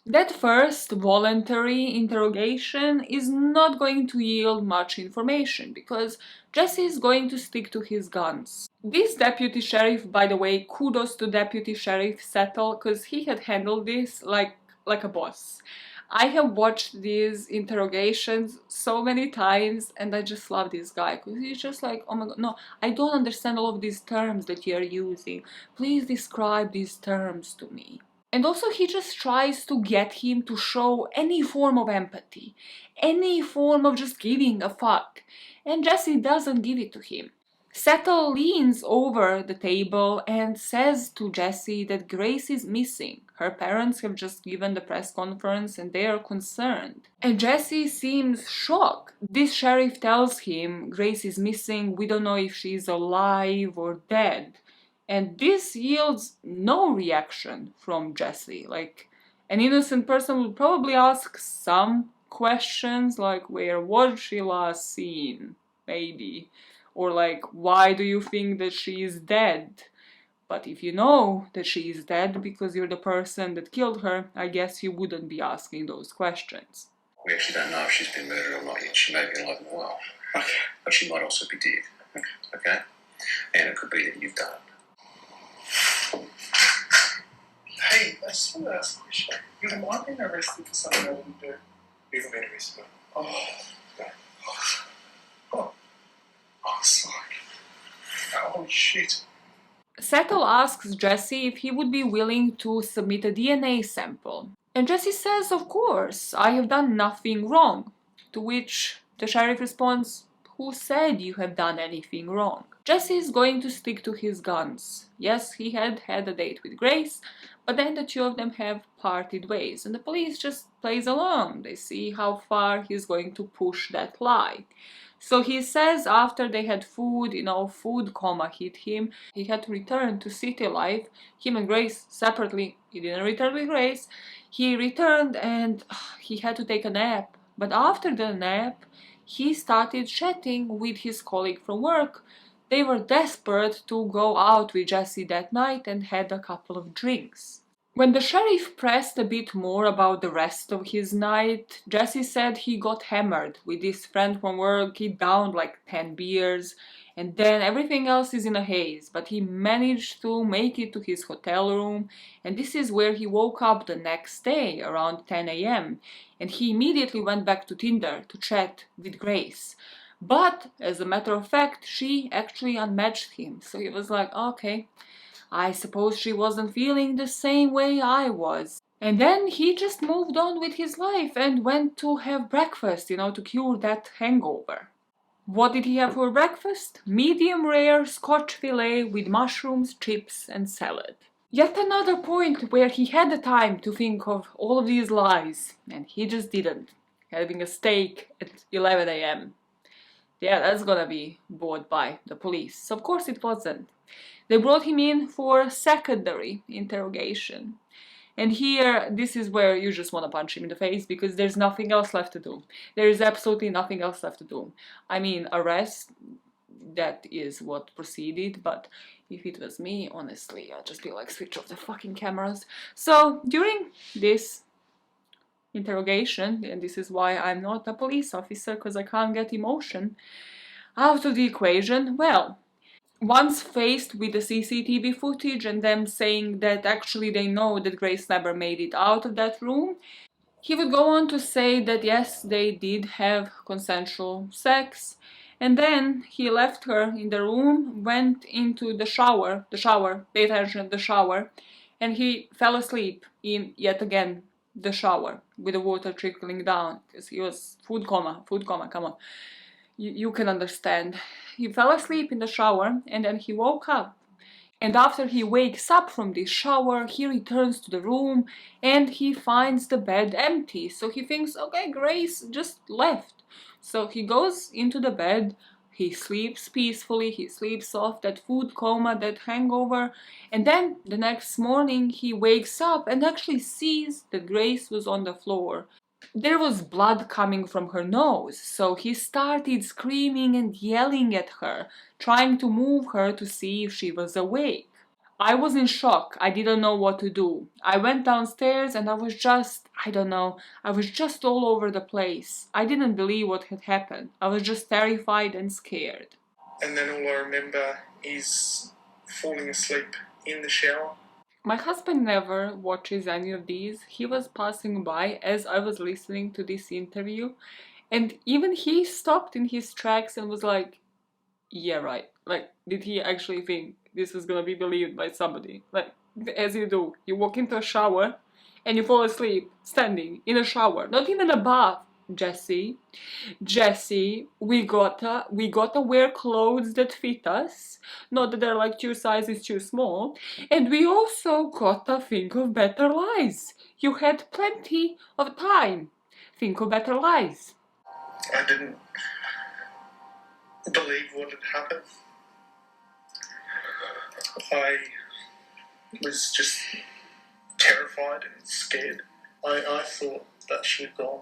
That first voluntary interrogation is not going to yield much information because Jesse is going to stick to his guns. This deputy sheriff, by the way, kudos to Deputy Sheriff Settle, because he had handled this like a boss. I have watched these interrogations so many times and I just love this guy because he's just like, oh my god, no, I don't understand all of these terms that you're using. Please describe these terms to me. And also he just tries to get him to show any form of empathy, any form of just giving a fuck. And Jesse doesn't give it to him. Settle leans over the table and says to Jesse that Grace is missing. Her parents have just given the press conference and they are concerned. And Jesse seems shocked. This sheriff tells him Grace is missing, we don't know if she's alive or dead. And this yields no reaction from Jesse. Like, an innocent person would probably ask some questions like, where was she last seen? Maybe. Or like, why do you think that she is dead? But if you know that she is dead because you're the person that killed her, I guess you wouldn't be asking those questions. We actually don't know if she's been murdered or not yet. She may be alive and well. Okay. But she might also be dead. Okay? And it could be that you've done it. Hey, I just want to ask a question. You've not been arrested for something I didn't do. You haven't been arrested. Oh, no. Oh, sorry. Holy shit. Settle asks Jesse if he would be willing to submit a DNA sample. And Jesse says, of course, I have done nothing wrong. To which the sheriff responds, who said you have done anything wrong? Jesse is going to stick to his guns. Yes, he had had a date with Grace, but then the two of them have parted ways, and the police just plays along. They see how far he's going to push that lie. So he says after they had food, food coma hit him, he had to return to city life. Him and Grace separately, he didn't return with Grace. He returned and he had to take a nap. But after the nap, he started chatting with his colleague from work. They were desperate to go out with Jesse that night and had a couple of drinks. When the sheriff pressed a bit more about the rest of his night, Jesse said he got hammered with his friend from work. He downed like 10 beers, and then everything else is in a haze, but he managed to make it to his hotel room, and this is where he woke up the next day around 10 a.m. and he immediately went back to Tinder to chat with Grace. But, as a matter of fact, she actually unmatched him, so he was like, okay, I suppose she wasn't feeling the same way I was. And then he just moved on with his life and went to have breakfast, to cure that hangover. What did he have for breakfast? Medium rare Scotch fillet with mushrooms, chips and salad. Yet another point where he had the time to think of all of these lies, and he just didn't. having a steak at 11 a.m. Yeah, that's gonna be bought by the police. So of course it wasn't. They brought him in for secondary interrogation. And here, this is where you just want to punch him in the face because there's nothing else left to do. There is absolutely nothing else left to do. I mean, arrest, that is what proceeded, but if it was me, honestly, I'd just be like, switch off the fucking cameras. So, during this interrogation, and this is why I'm not a police officer, because I can't get emotion out of the equation, well, once faced with the CCTV footage and them saying that actually they know that Grace never made it out of that room, he would go on to say that yes, they did have consensual sex, and then he left her in the room, went into the shower, pay attention, the shower, and he fell asleep in, yet again, the shower with the water trickling down, because he was food coma, come on. You can understand. He fell asleep in the shower and then he woke up. And after he wakes up from this shower, he returns to the room and he finds the bed empty. So he thinks, okay, Grace just left. So he goes into the bed, he sleeps peacefully, he sleeps off that food coma, that hangover, and then the next morning he wakes up and actually sees that Grace was on the floor. There was blood coming from her nose, so he started screaming and yelling at her, trying to move her to see if she was awake. I was in shock. I didn't know what to do. I went downstairs and I was just, I don't know, I was just all over the place. I didn't believe what had happened. I was just terrified and scared. And then all I remember is falling asleep in the shower. My husband never watches any of these. He was passing by as I was listening to this interview, and even he stopped in his tracks and was like, yeah, right. Like, did he actually think this was gonna be believed by somebody? Like, as you do, you walk into a shower and you fall asleep standing in a shower, not even a bath. Jesse, we gotta wear clothes that fit us, not that they're like 2 sizes too small, and we also gotta think of better lies. You had plenty of time. Think of better lies. I didn't believe what had happened. I was just terrified and scared. I thought that she had gone.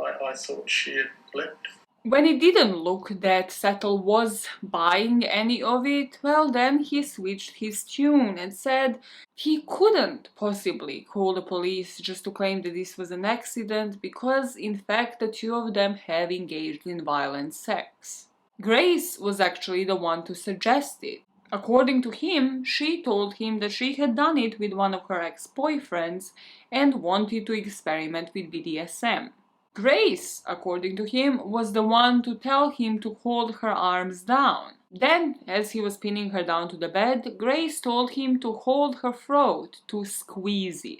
I thought she had left. When it didn't look that Settle was buying any of it, well, then he switched his tune and said he couldn't possibly call the police just to claim that this was an accident because, in fact, the two of them have engaged in violent sex. Grace was actually the one to suggest it. According to him, she told him that she had done it with one of her ex-boyfriends and wanted to experiment with BDSM. Grace, according to him, was the one to tell him to hold her arms down. Then, as he was pinning her down to the bed, Grace told him to hold her throat, to squeeze it.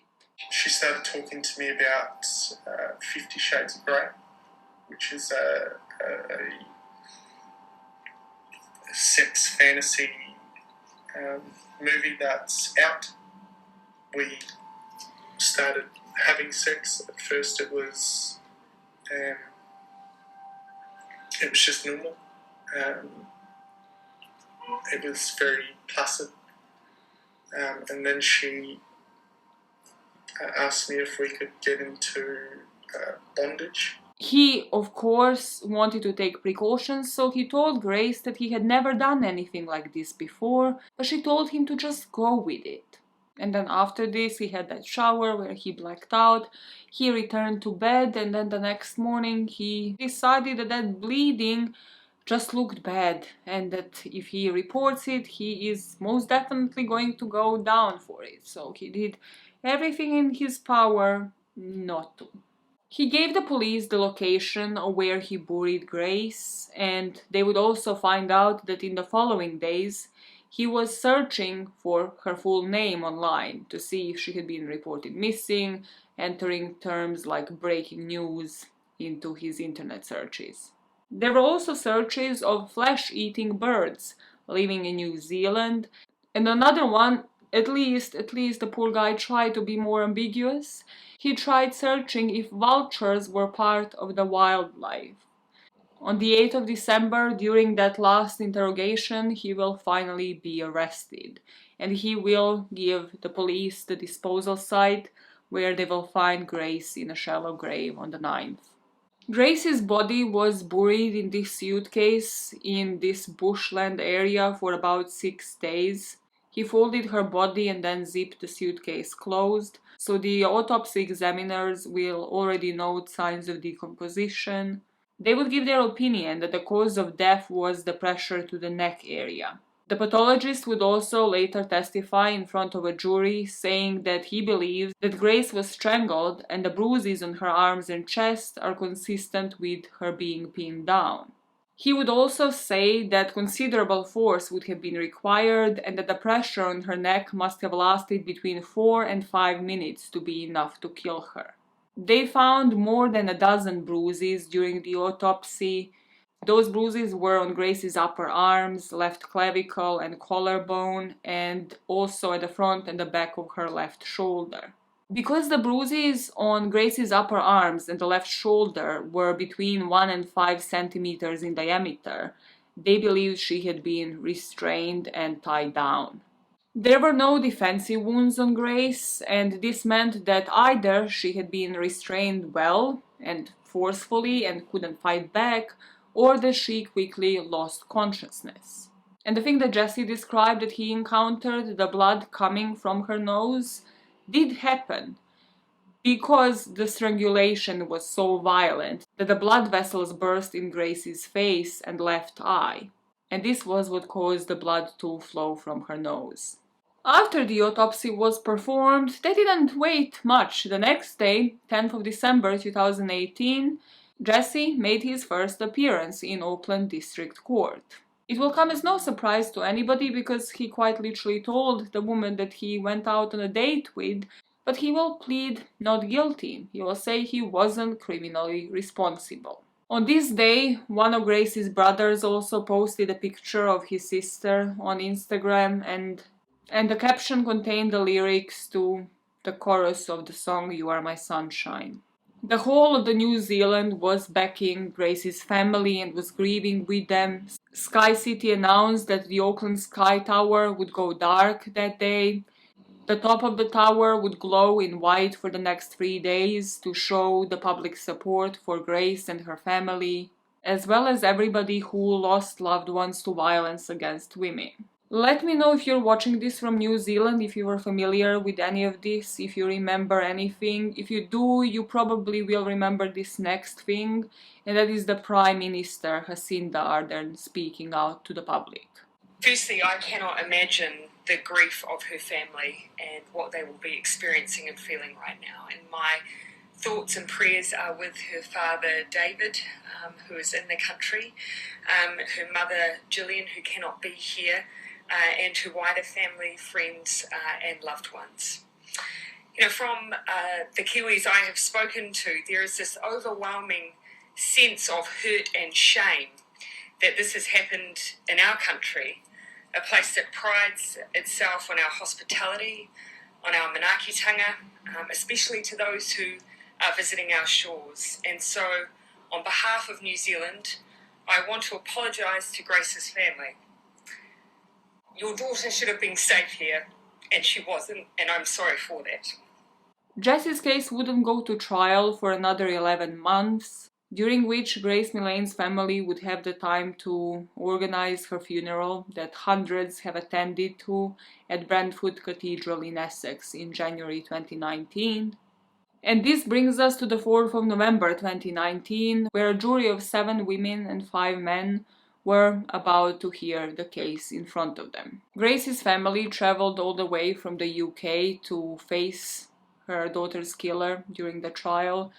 She started talking to me about 50 Shades of Grey, which is a sex fantasy movie that's out. We started having sex. At first it was just normal. It was very placid. And then she asked me if we could get into bondage. He, of course, wanted to take precautions, so he told Grace that he had never done anything like this before, but she told him to just go with it. And then after this, he had that shower where he blacked out, he returned to bed, and then the next morning he decided that that bleeding just looked bad, and that if he reports it, he is most definitely going to go down for it. So he did everything in his power not to. He gave the police the location where he buried Grace, and they would also find out that in the following days he was searching for her full name online to see if she had been reported missing, entering terms like breaking news into his internet searches. There were also searches of flesh-eating birds living in New Zealand, and another one at least the poor guy tried to be more ambiguous. He tried searching if vultures were part of the wildlife. On the 8th of December, during that last interrogation, he will finally be arrested, and he will give the police the disposal site where they will find Grace in a shallow grave on the 9th. Grace's body was buried in this suitcase in this bushland area for about 6 days. He folded her body and then zipped the suitcase closed, so the autopsy examiners will already note signs of decomposition. They would give their opinion that the cause of death was the pressure to the neck area. The pathologist would also later testify in front of a jury, saying that he believes that Grace was strangled and the bruises on her arms and chest are consistent with her being pinned down. He would also say that considerable force would have been required and that the pressure on her neck must have lasted between 4 and 5 minutes to be enough to kill her. They found more than a dozen bruises during the autopsy. Those bruises were on Grace's upper arms, left clavicle and collarbone, and also at the front and the back of her left shoulder. Because the bruises on Grace's upper arms and the left shoulder were between 1 and 5 centimeters in diameter, they believed she had been restrained and tied down. There were no defensive wounds on Grace, and this meant that either she had been restrained well and forcefully and couldn't fight back, or that she quickly lost consciousness. And the thing that Jesse described that he encountered, the blood coming from her nose, did happen, because the strangulation was so violent that the blood vessels burst in Grace's face and left eye, and this was what caused the blood to flow from her nose. After the autopsy was performed, they didn't wait much. The next day, 10th of December 2018, Jesse made his first appearance in Oakland District Court. It will come as no surprise to anybody because he quite literally told the woman that he went out on a date with, but he will plead not guilty. He will say he wasn't criminally responsible. On this day, one of Grace's brothers also posted a picture of his sister on Instagram, and the caption contained the lyrics to the chorus of the song You Are My Sunshine. The whole of the New Zealand was backing Grace's family and was grieving with them. Sky City announced that the Auckland Sky Tower would go dark that day. The top of the tower would glow in white for the next 3 days to show the public support for Grace and her family, as well as everybody who lost loved ones to violence against women. Let me know if you're watching this from New Zealand, if you were familiar with any of this, if you remember anything. If you do, you probably will remember this next thing, and that is the Prime Minister, Jacinda Ardern, speaking out to the public. Firstly, I cannot imagine the grief of her family and what they will be experiencing and feeling right now. And my thoughts and prayers are with her father, David, who is in the country, her mother, Gillian, who cannot be here, and her wider family, friends, and loved ones. You know, from the Kiwis I have spoken to, there is this overwhelming sense of hurt and shame that this has happened in our country, a place that prides itself on our hospitality, on our manaakitanga, especially to those who are visiting our shores. And so, on behalf of New Zealand, I want to apologise to Grace's family. Your daughter should have been safe here, and she wasn't, and I'm sorry for that. Jesse's case wouldn't go to trial for another 11 months, during which Grace Millane's family would have the time to organize her funeral that hundreds have attended to at Brentwood Cathedral in Essex in January 2019. And this brings us to the 4th of November 2019, where a jury of 7 women and 5 men were about to hear the case in front of them. Grace's family traveled all the way from the UK to face her daughter's killer during the trial.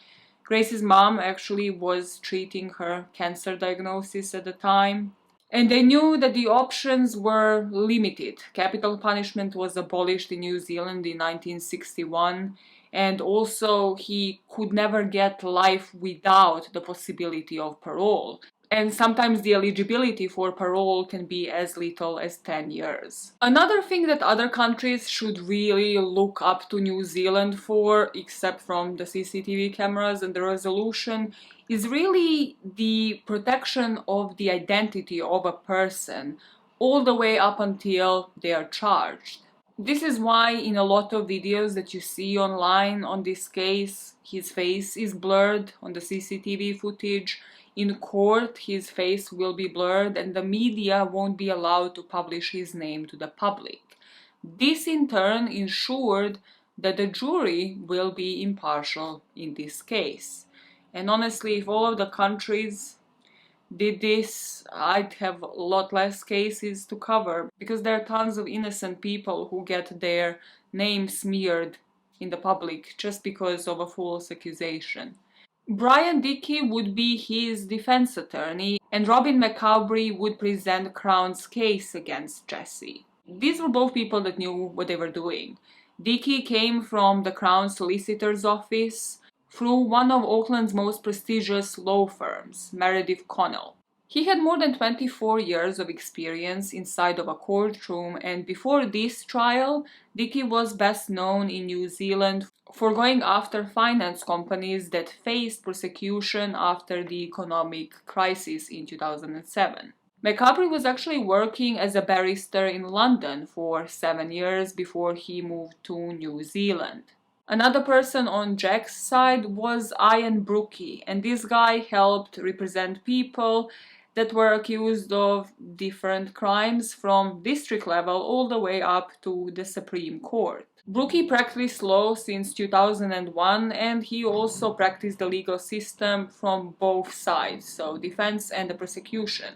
Grace's mom actually was treating her cancer diagnosis at the time, and they knew that the options were limited. Capital punishment was abolished in New Zealand in 1961, and also he could never get life without the possibility of parole. And sometimes the eligibility for parole can be as little as 10 years. Another thing that other countries should really look up to New Zealand for, except from the CCTV cameras and the resolution, is really the protection of the identity of a person all the way up until they are charged. This is why in a lot of videos that you see online on this case, his face is blurred on the CCTV footage. In court, his face will be blurred and the media won't be allowed to publish his name to the public. This in turn ensured that the jury will be impartial in this case. And honestly, if all of the countries did this, I'd have a lot less cases to cover, because there are tons of innocent people who get their names smeared in the public just because of a false accusation. Brian Dickey would be his defense attorney, and Robin McCaubrey would present Crown's case against Jesse. These were both people that knew what they were doing. Dickey came from the Crown Solicitor's Office through one of Auckland's most prestigious law firms, Meredith Connell. He had more than 24 years of experience inside of a courtroom, and before this trial, Dickey was best known in New Zealand for going after finance companies that faced prosecution after the economic crisis in 2007. McCaubrey was actually working as a barrister in London for 7 years before he moved to New Zealand. Another person on Jack's side was Ian Brookie, and this guy helped represent people that were accused of different crimes from district level all the way up to the Supreme Court. Brookie practiced law since 2001, and he also practiced the legal system from both sides, so defense and the prosecution.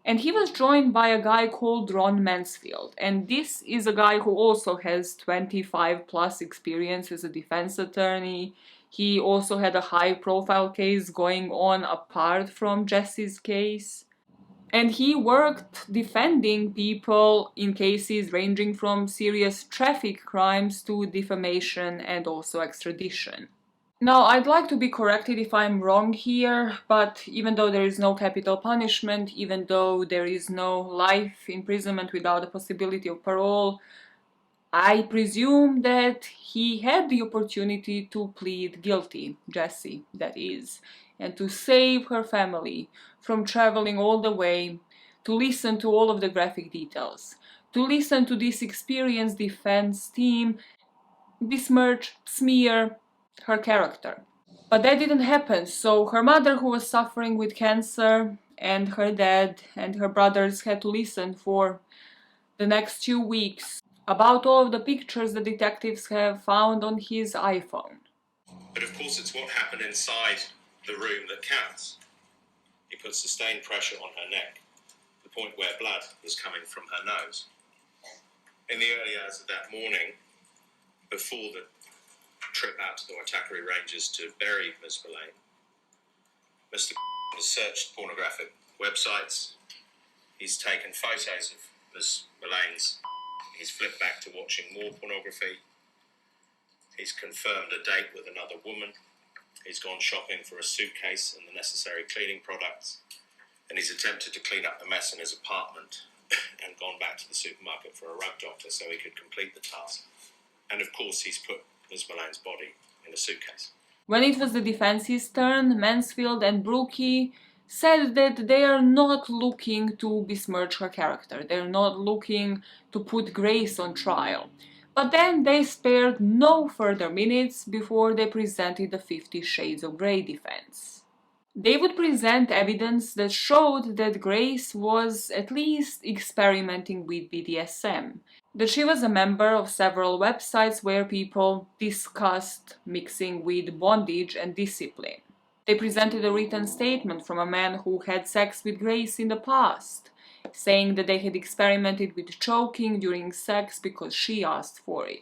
And he was joined by a guy called Ron Mansfield, and this is a guy who also has 25 plus experience as a defense attorney. He also had a high profile case going on apart from Jesse's case. And he worked defending people in cases ranging from serious traffic crimes to defamation and also extradition. Now, I'd like to be corrected if I'm wrong here, but even though there is no capital punishment, even though there is no life imprisonment without the possibility of parole, I presume that he had the opportunity to plead guilty, Jessie, that is, and to save her family from traveling all the way, to listen to all of the graphic details, to listen to this experienced defense team besmirch, smear her character. But that didn't happen, so her mother, who was suffering with cancer, and her dad and her brothers had to listen for the next 2 weeks about all of the pictures the detectives have found on his iPhone. But of course, it's what happened inside the room that counts. He put sustained pressure on her neck, to the point where blood was coming from her nose. In the early hours of that morning, before the trip out to the Waitakere Ranges to bury Ms. Millane, Mr. has searched pornographic websites. He's taken photos of Ms. Millane's. He's flipped back to watching more pornography. He's confirmed a date with another woman. He's gone shopping for a suitcase and the necessary cleaning products. And he's attempted to clean up the mess in his apartment and gone back to the supermarket for a rug doctor so he could complete the task. And of course, he's put Ms. Millane's body in a suitcase. When it was the defense's turn, Mansfield and Brookie said that they are not looking to besmirch her character. They're not looking to put Grace on trial. But then they spared no further minutes before they presented the 50 Shades of Grey defense. They would present evidence that showed that Grace was at least experimenting with BDSM, that she was a member of several websites where people discussed mixing with bondage and discipline. They presented a written statement from a man who had sex with Grace in the past, saying that they had experimented with choking during sex because she asked for it.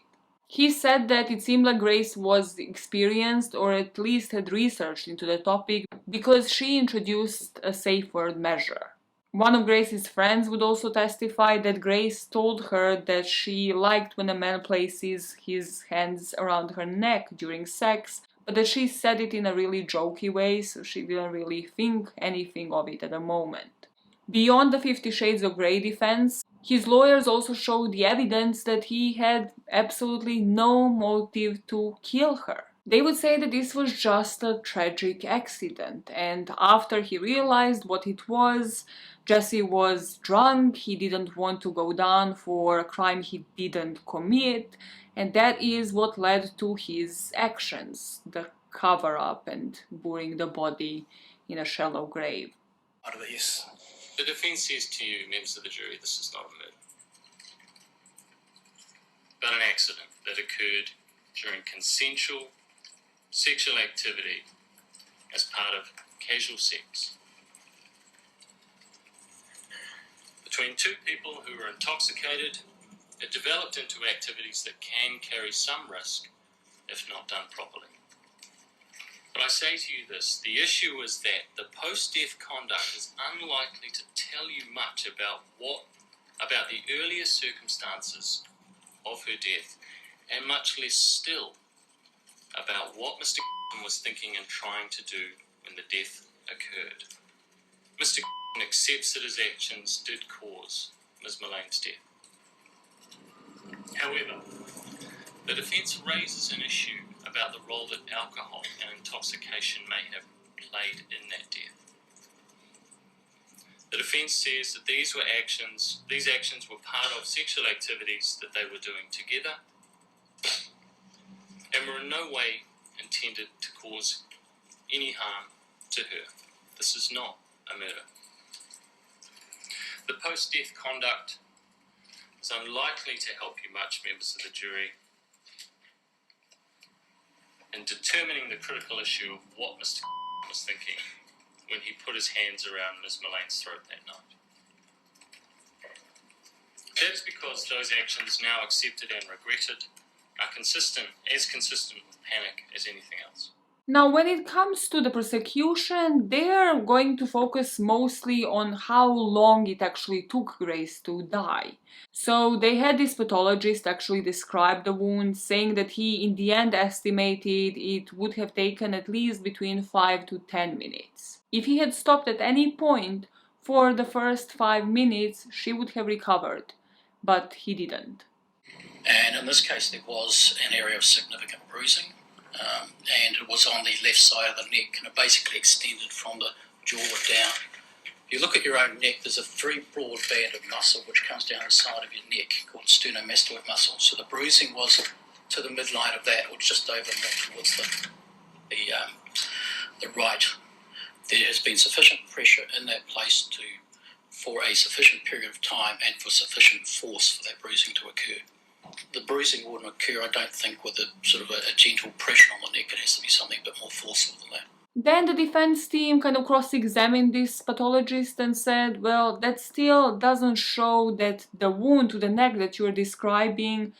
He said that it seemed like Grace was experienced, or at least had researched into the topic, because she introduced a safe word measure. One of Grace's friends would also testify that Grace told her that she liked when a man places his hands around her neck during sex, but that she said it in a really jokey way, so she didn't really think anything of it at the moment. Beyond the 50 Shades of Grey defense, his lawyers also showed the evidence that he had absolutely no motive to kill her. They would say that this was just a tragic accident, and after he realized what it was, Jesse was drunk, he didn't want to go down for a crime he didn't commit, and that is what led to his actions, the cover-up and burying the body in a shallow grave. Out of it, yes. The defence says to you, members of the jury, this is not a murder, but an accident that occurred during consensual sexual activity as part of casual sex between two people who were intoxicated. It developed into activities that can carry some risk if not done properly. But I say to you this, the issue is that the post-death conduct is unlikely to tell you much about the earlier circumstances of her death, and much less still about what Mr. was thinking and trying to do when the death occurred. Mr. accepts that his actions did cause Ms. Millane's death. However, the defence raises an issue about the role that alcohol and intoxication may have played in that death. The defence says that these actions were part of sexual activities that they were doing together and were in no way intended to cause any harm to her. This is not a murder. The post-death conduct is unlikely to help you much, members of the jury, in determining the critical issue of what Mr. was thinking when he put his hands around Ms. Millane's throat that night. That is because those actions, now accepted and regretted, are consistent with panic as anything else. Now, when it comes to the prosecution, they're going to focus mostly on how long it actually took Grace to die. So they had this pathologist actually describe the wound, saying that he in the end estimated it would have taken at least between 5 to 10 minutes. If he had stopped at any point for the first 5 minutes, she would have recovered, but he didn't. And in this case, there was an area of significant bruising, and it was on the left side of the neck, and it basically extended from the jaw down. If you look at your own neck, there's a very broad band of muscle which comes down the side of your neck called sternomastoid muscle. So the bruising was to the midline of that, or just over more towards the right. There has been sufficient pressure in that place for a sufficient period of time and for sufficient force for that bruising to occur. The bruising wouldn't occur, I don't think, with a sort of a gentle pressure on the neck. It has to be something a bit more forceful than that. Then the defense team kind of cross-examined this pathologist and said, well, that still doesn't show that the wound to the neck that you're describing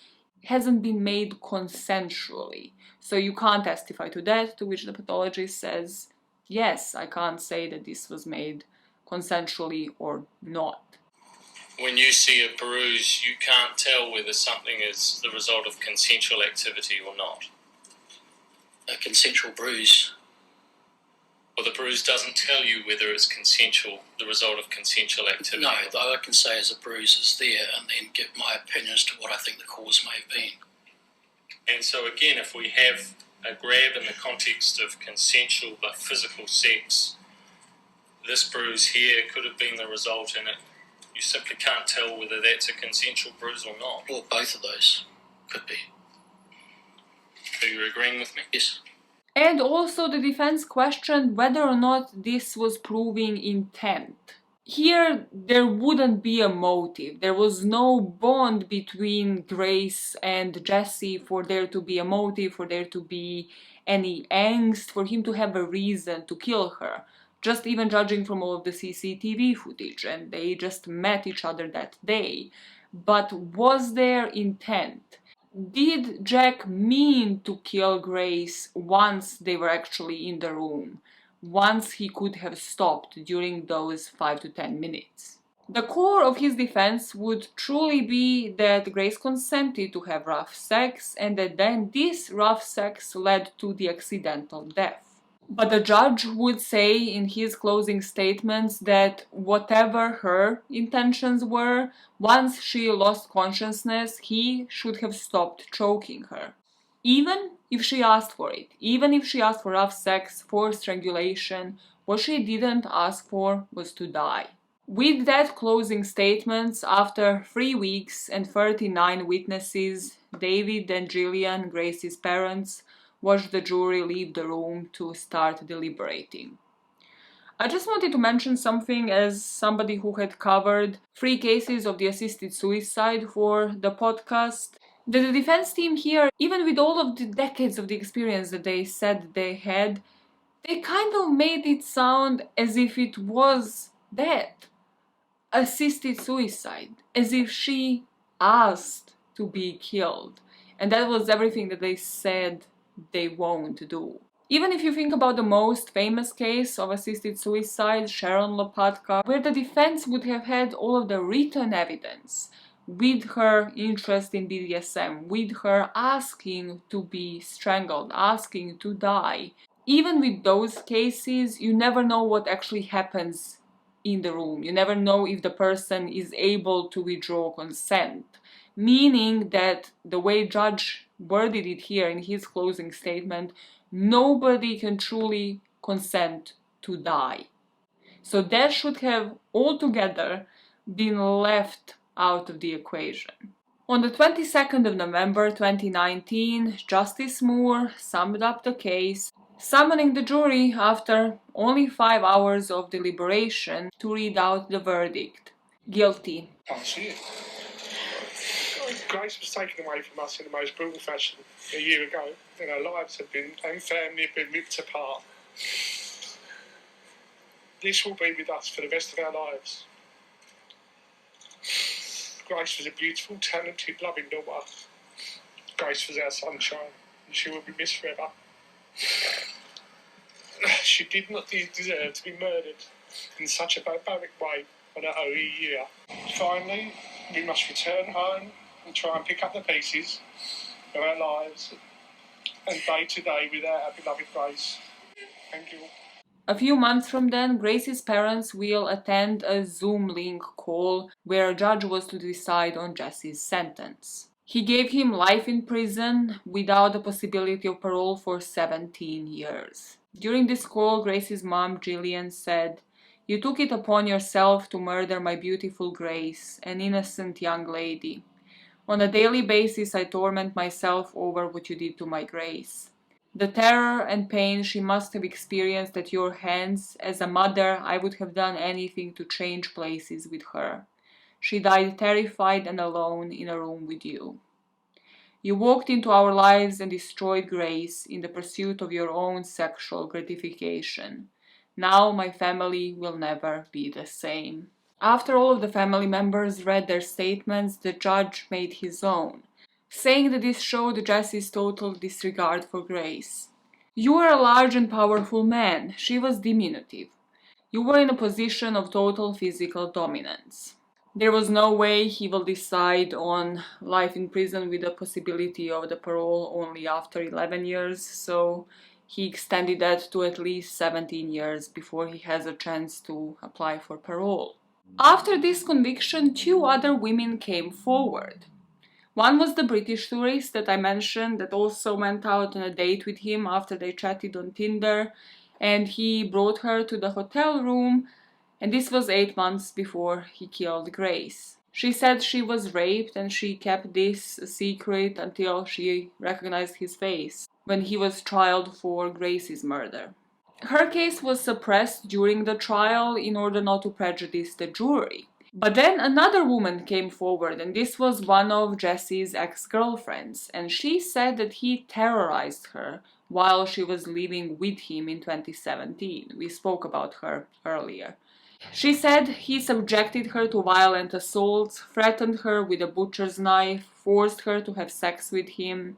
hasn't been made consensually. So you can't testify to that, to which the pathologist says, yes, I can't say that this was made consensually or not. When you see a bruise, you can't tell whether something is the result of consensual activity or not. A consensual bruise? Or the bruise doesn't tell you whether it's consensual, the result of consensual activity? No, all I can say is a bruise is there and then give my opinion as to what I think the cause may have been. And so again, if we have a grab in the context of consensual but physical sex, this bruise here could have been the result in it. You simply can't tell whether that's a consensual bruise or not. Or both of those could be. Are you agreeing with me? Yes. And also the defense questioned whether or not this was proving intent. Here, there wouldn't be a motive. There was no bond between Grace and Jesse for there to be a motive, for there to be any angst, for him to have a reason to kill her. Just even judging from all of the CCTV footage, and they just met each other that day. But was there intent? Did Jack mean to kill Grace once they were actually in the room? Once he could have stopped during those 5 to 10 minutes? The core of his defense would truly be that Grace consented to have rough sex and that then this rough sex led to the accidental death. But the judge would say in his closing statements that whatever her intentions were, once she lost consciousness, he should have stopped choking her. Even if she asked for it, even if she asked for rough sex, for strangulation, what she didn't ask for was to die. With that closing statements, after 3 weeks and 39 witnesses, David and Gillian, Grace's parents, watched the jury leave the room to start deliberating. I just wanted to mention something as somebody who had covered 3 cases of the assisted suicide for the podcast. That the defense team here, even with all of the decades of the experience that they said they had, they kind of made it sound as if it was that. Assisted suicide, as if she asked to be killed. And that was everything that they said they won't do. Even if you think about the most famous case of assisted suicide, Sharon Lopatka, where the defense would have had all of the written evidence with her interest in BDSM, with her asking to be strangled, asking to die. Even with those cases, you never know what actually happens in the room. You never know if the person is able to withdraw consent. Meaning that the way Judge worded it here in his closing statement, nobody can truly consent to die. So that should have altogether been left out of the equation. On the 22nd of November 2019, Justice Moore summed up the case, summoning the jury after only 5 hours of deliberation to read out the verdict. Guilty. Can't see it. Grace was taken away from us in the most brutal fashion a year ago, and our lives have been, and family have been ripped apart. This will be with us for the rest of our lives. Grace was a beautiful, talented, loving daughter. Grace was our sunshine, and she will be missed forever. She did not deserve to be murdered in such a barbaric way on her early year. Finally, we must return home and try and pick up the pieces of our lives and day to day without our beloved Grace. Thank you. A few months from then, Grace's parents will attend a Zoom link call where a judge was to decide on Jesse's sentence. He gave him life in prison without the possibility of parole for 17 years. During this call, Grace's mom, Gillian, said, "You took it upon yourself to murder my beautiful Grace, an innocent young lady. On a daily basis, I torment myself over what you did to my Grace. The terror and pain she must have experienced at your hands, as a mother, I would have done anything to change places with her. She died terrified and alone in a room with you. You walked into our lives and destroyed Grace in the pursuit of your own sexual gratification. Now my family will never be the same." After all of the family members read their statements, the judge made his own, saying that this showed Jesse's total disregard for Grace. "You were a large and powerful man. She was diminutive. You were in a position of total physical dominance. There was no way he will decide on life in prison with the possibility of the parole only after 11 years, so he extended that to at least 17 years before he has a chance to apply for parole." After this conviction, 2 other women came forward. One was the British tourist that I mentioned that also went out on a date with him after they chatted on Tinder, and he brought her to the hotel room, and this was 8 months before he killed Grace. She said she was raped and she kept this a secret until she recognized his face when he was trialed for Grace's murder. Her case was suppressed during the trial in order not to prejudice the jury. But then another woman came forward, and this was one of Jesse's ex-girlfriends, and she said that he terrorized her while she was living with him in 2017. We spoke about her earlier. She said he subjected her to violent assaults, threatened her with a butcher's knife, forced her to have sex with him,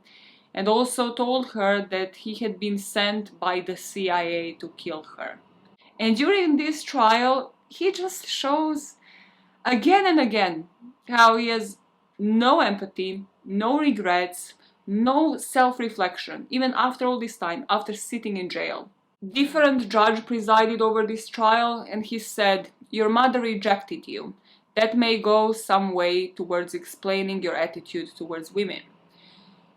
and also told her that he had been sent by the CIA to kill her. And during this trial, he just shows again and again how he has no empathy, no regrets, no self-reflection, even after all this time, after sitting in jail. Different judge presided over this trial, and he said, "Your mother rejected you. That may go some way towards explaining your attitude towards women."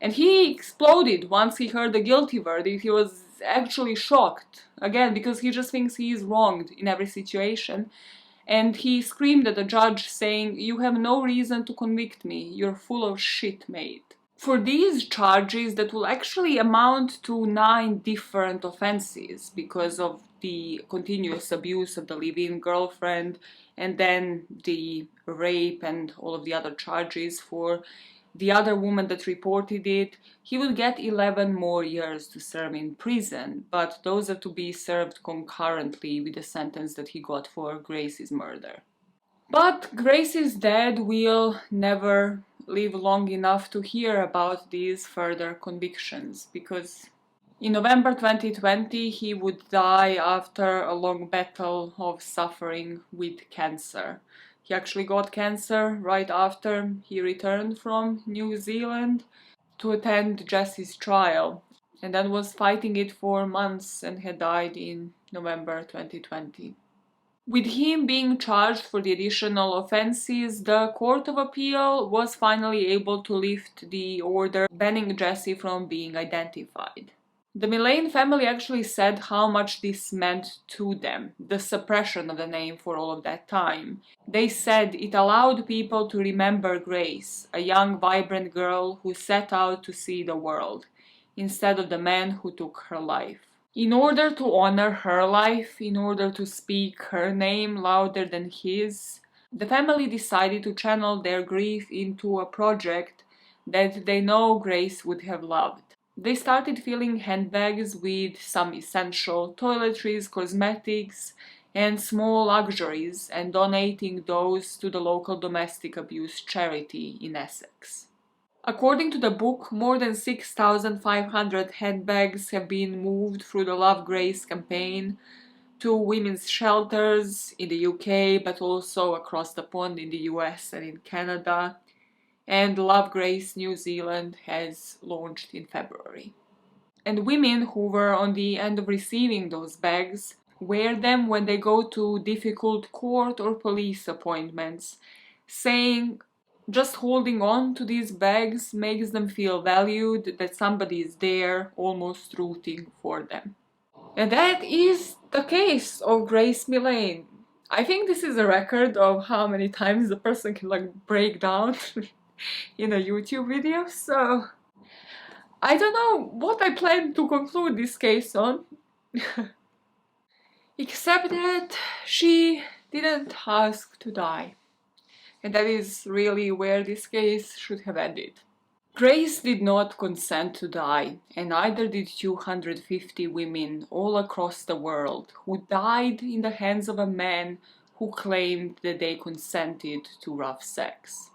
And he exploded once he heard the guilty verdict. He was actually shocked, again, because he just thinks he is wronged in every situation. And he screamed at the judge, saying, "You have no reason to convict me. You're full of shit, mate." For these charges that will actually amount to 9 different offenses because of the continuous abuse of the live-in girlfriend and then the rape and all of the other charges for the other woman that reported it, he will get 11 more years to serve in prison, but those are to be served concurrently with the sentence that he got for Grace's murder. But Grace's dad will never live long enough to hear about these further convictions, because in November 2020 he would die after a long battle of suffering with cancer. He actually got cancer right after he returned from New Zealand to attend Jesse's trial, and then was fighting it for months and had died in November 2020. With him being charged for the additional offenses, the Court of Appeal was finally able to lift the order banning Jesse from being identified. The Millane family actually said how much this meant to them, the suppression of the name for all of that time. They said it allowed people to remember Grace, a young, vibrant girl who set out to see the world, instead of the man who took her life. In order to honor her life, in order to speak her name louder than his, the family decided to channel their grief into a project that they know Grace would have loved. They started filling handbags with some essential toiletries, cosmetics, and small luxuries, and donating those to the local domestic abuse charity in Essex. According to the book, more than 6,500 handbags have been moved through the Love Grace campaign to women's shelters in the UK, but also across the pond in the US and in Canada. And Love Grace New Zealand has launched in February. And women who were on the end of receiving those bags wear them when they go to difficult court or police appointments, saying just holding on to these bags makes them feel valued, that somebody is there, almost rooting for them. And that is the case of Grace Millane. I think this is a record of how many times the person can break down in a YouTube video, so I don't know what I plan to conclude this case on. Except that she didn't ask to die. And that is really where this case should have ended. Grace did not consent to die, and neither did 250 women all across the world who died in the hands of a man who claimed that they consented to rough sex.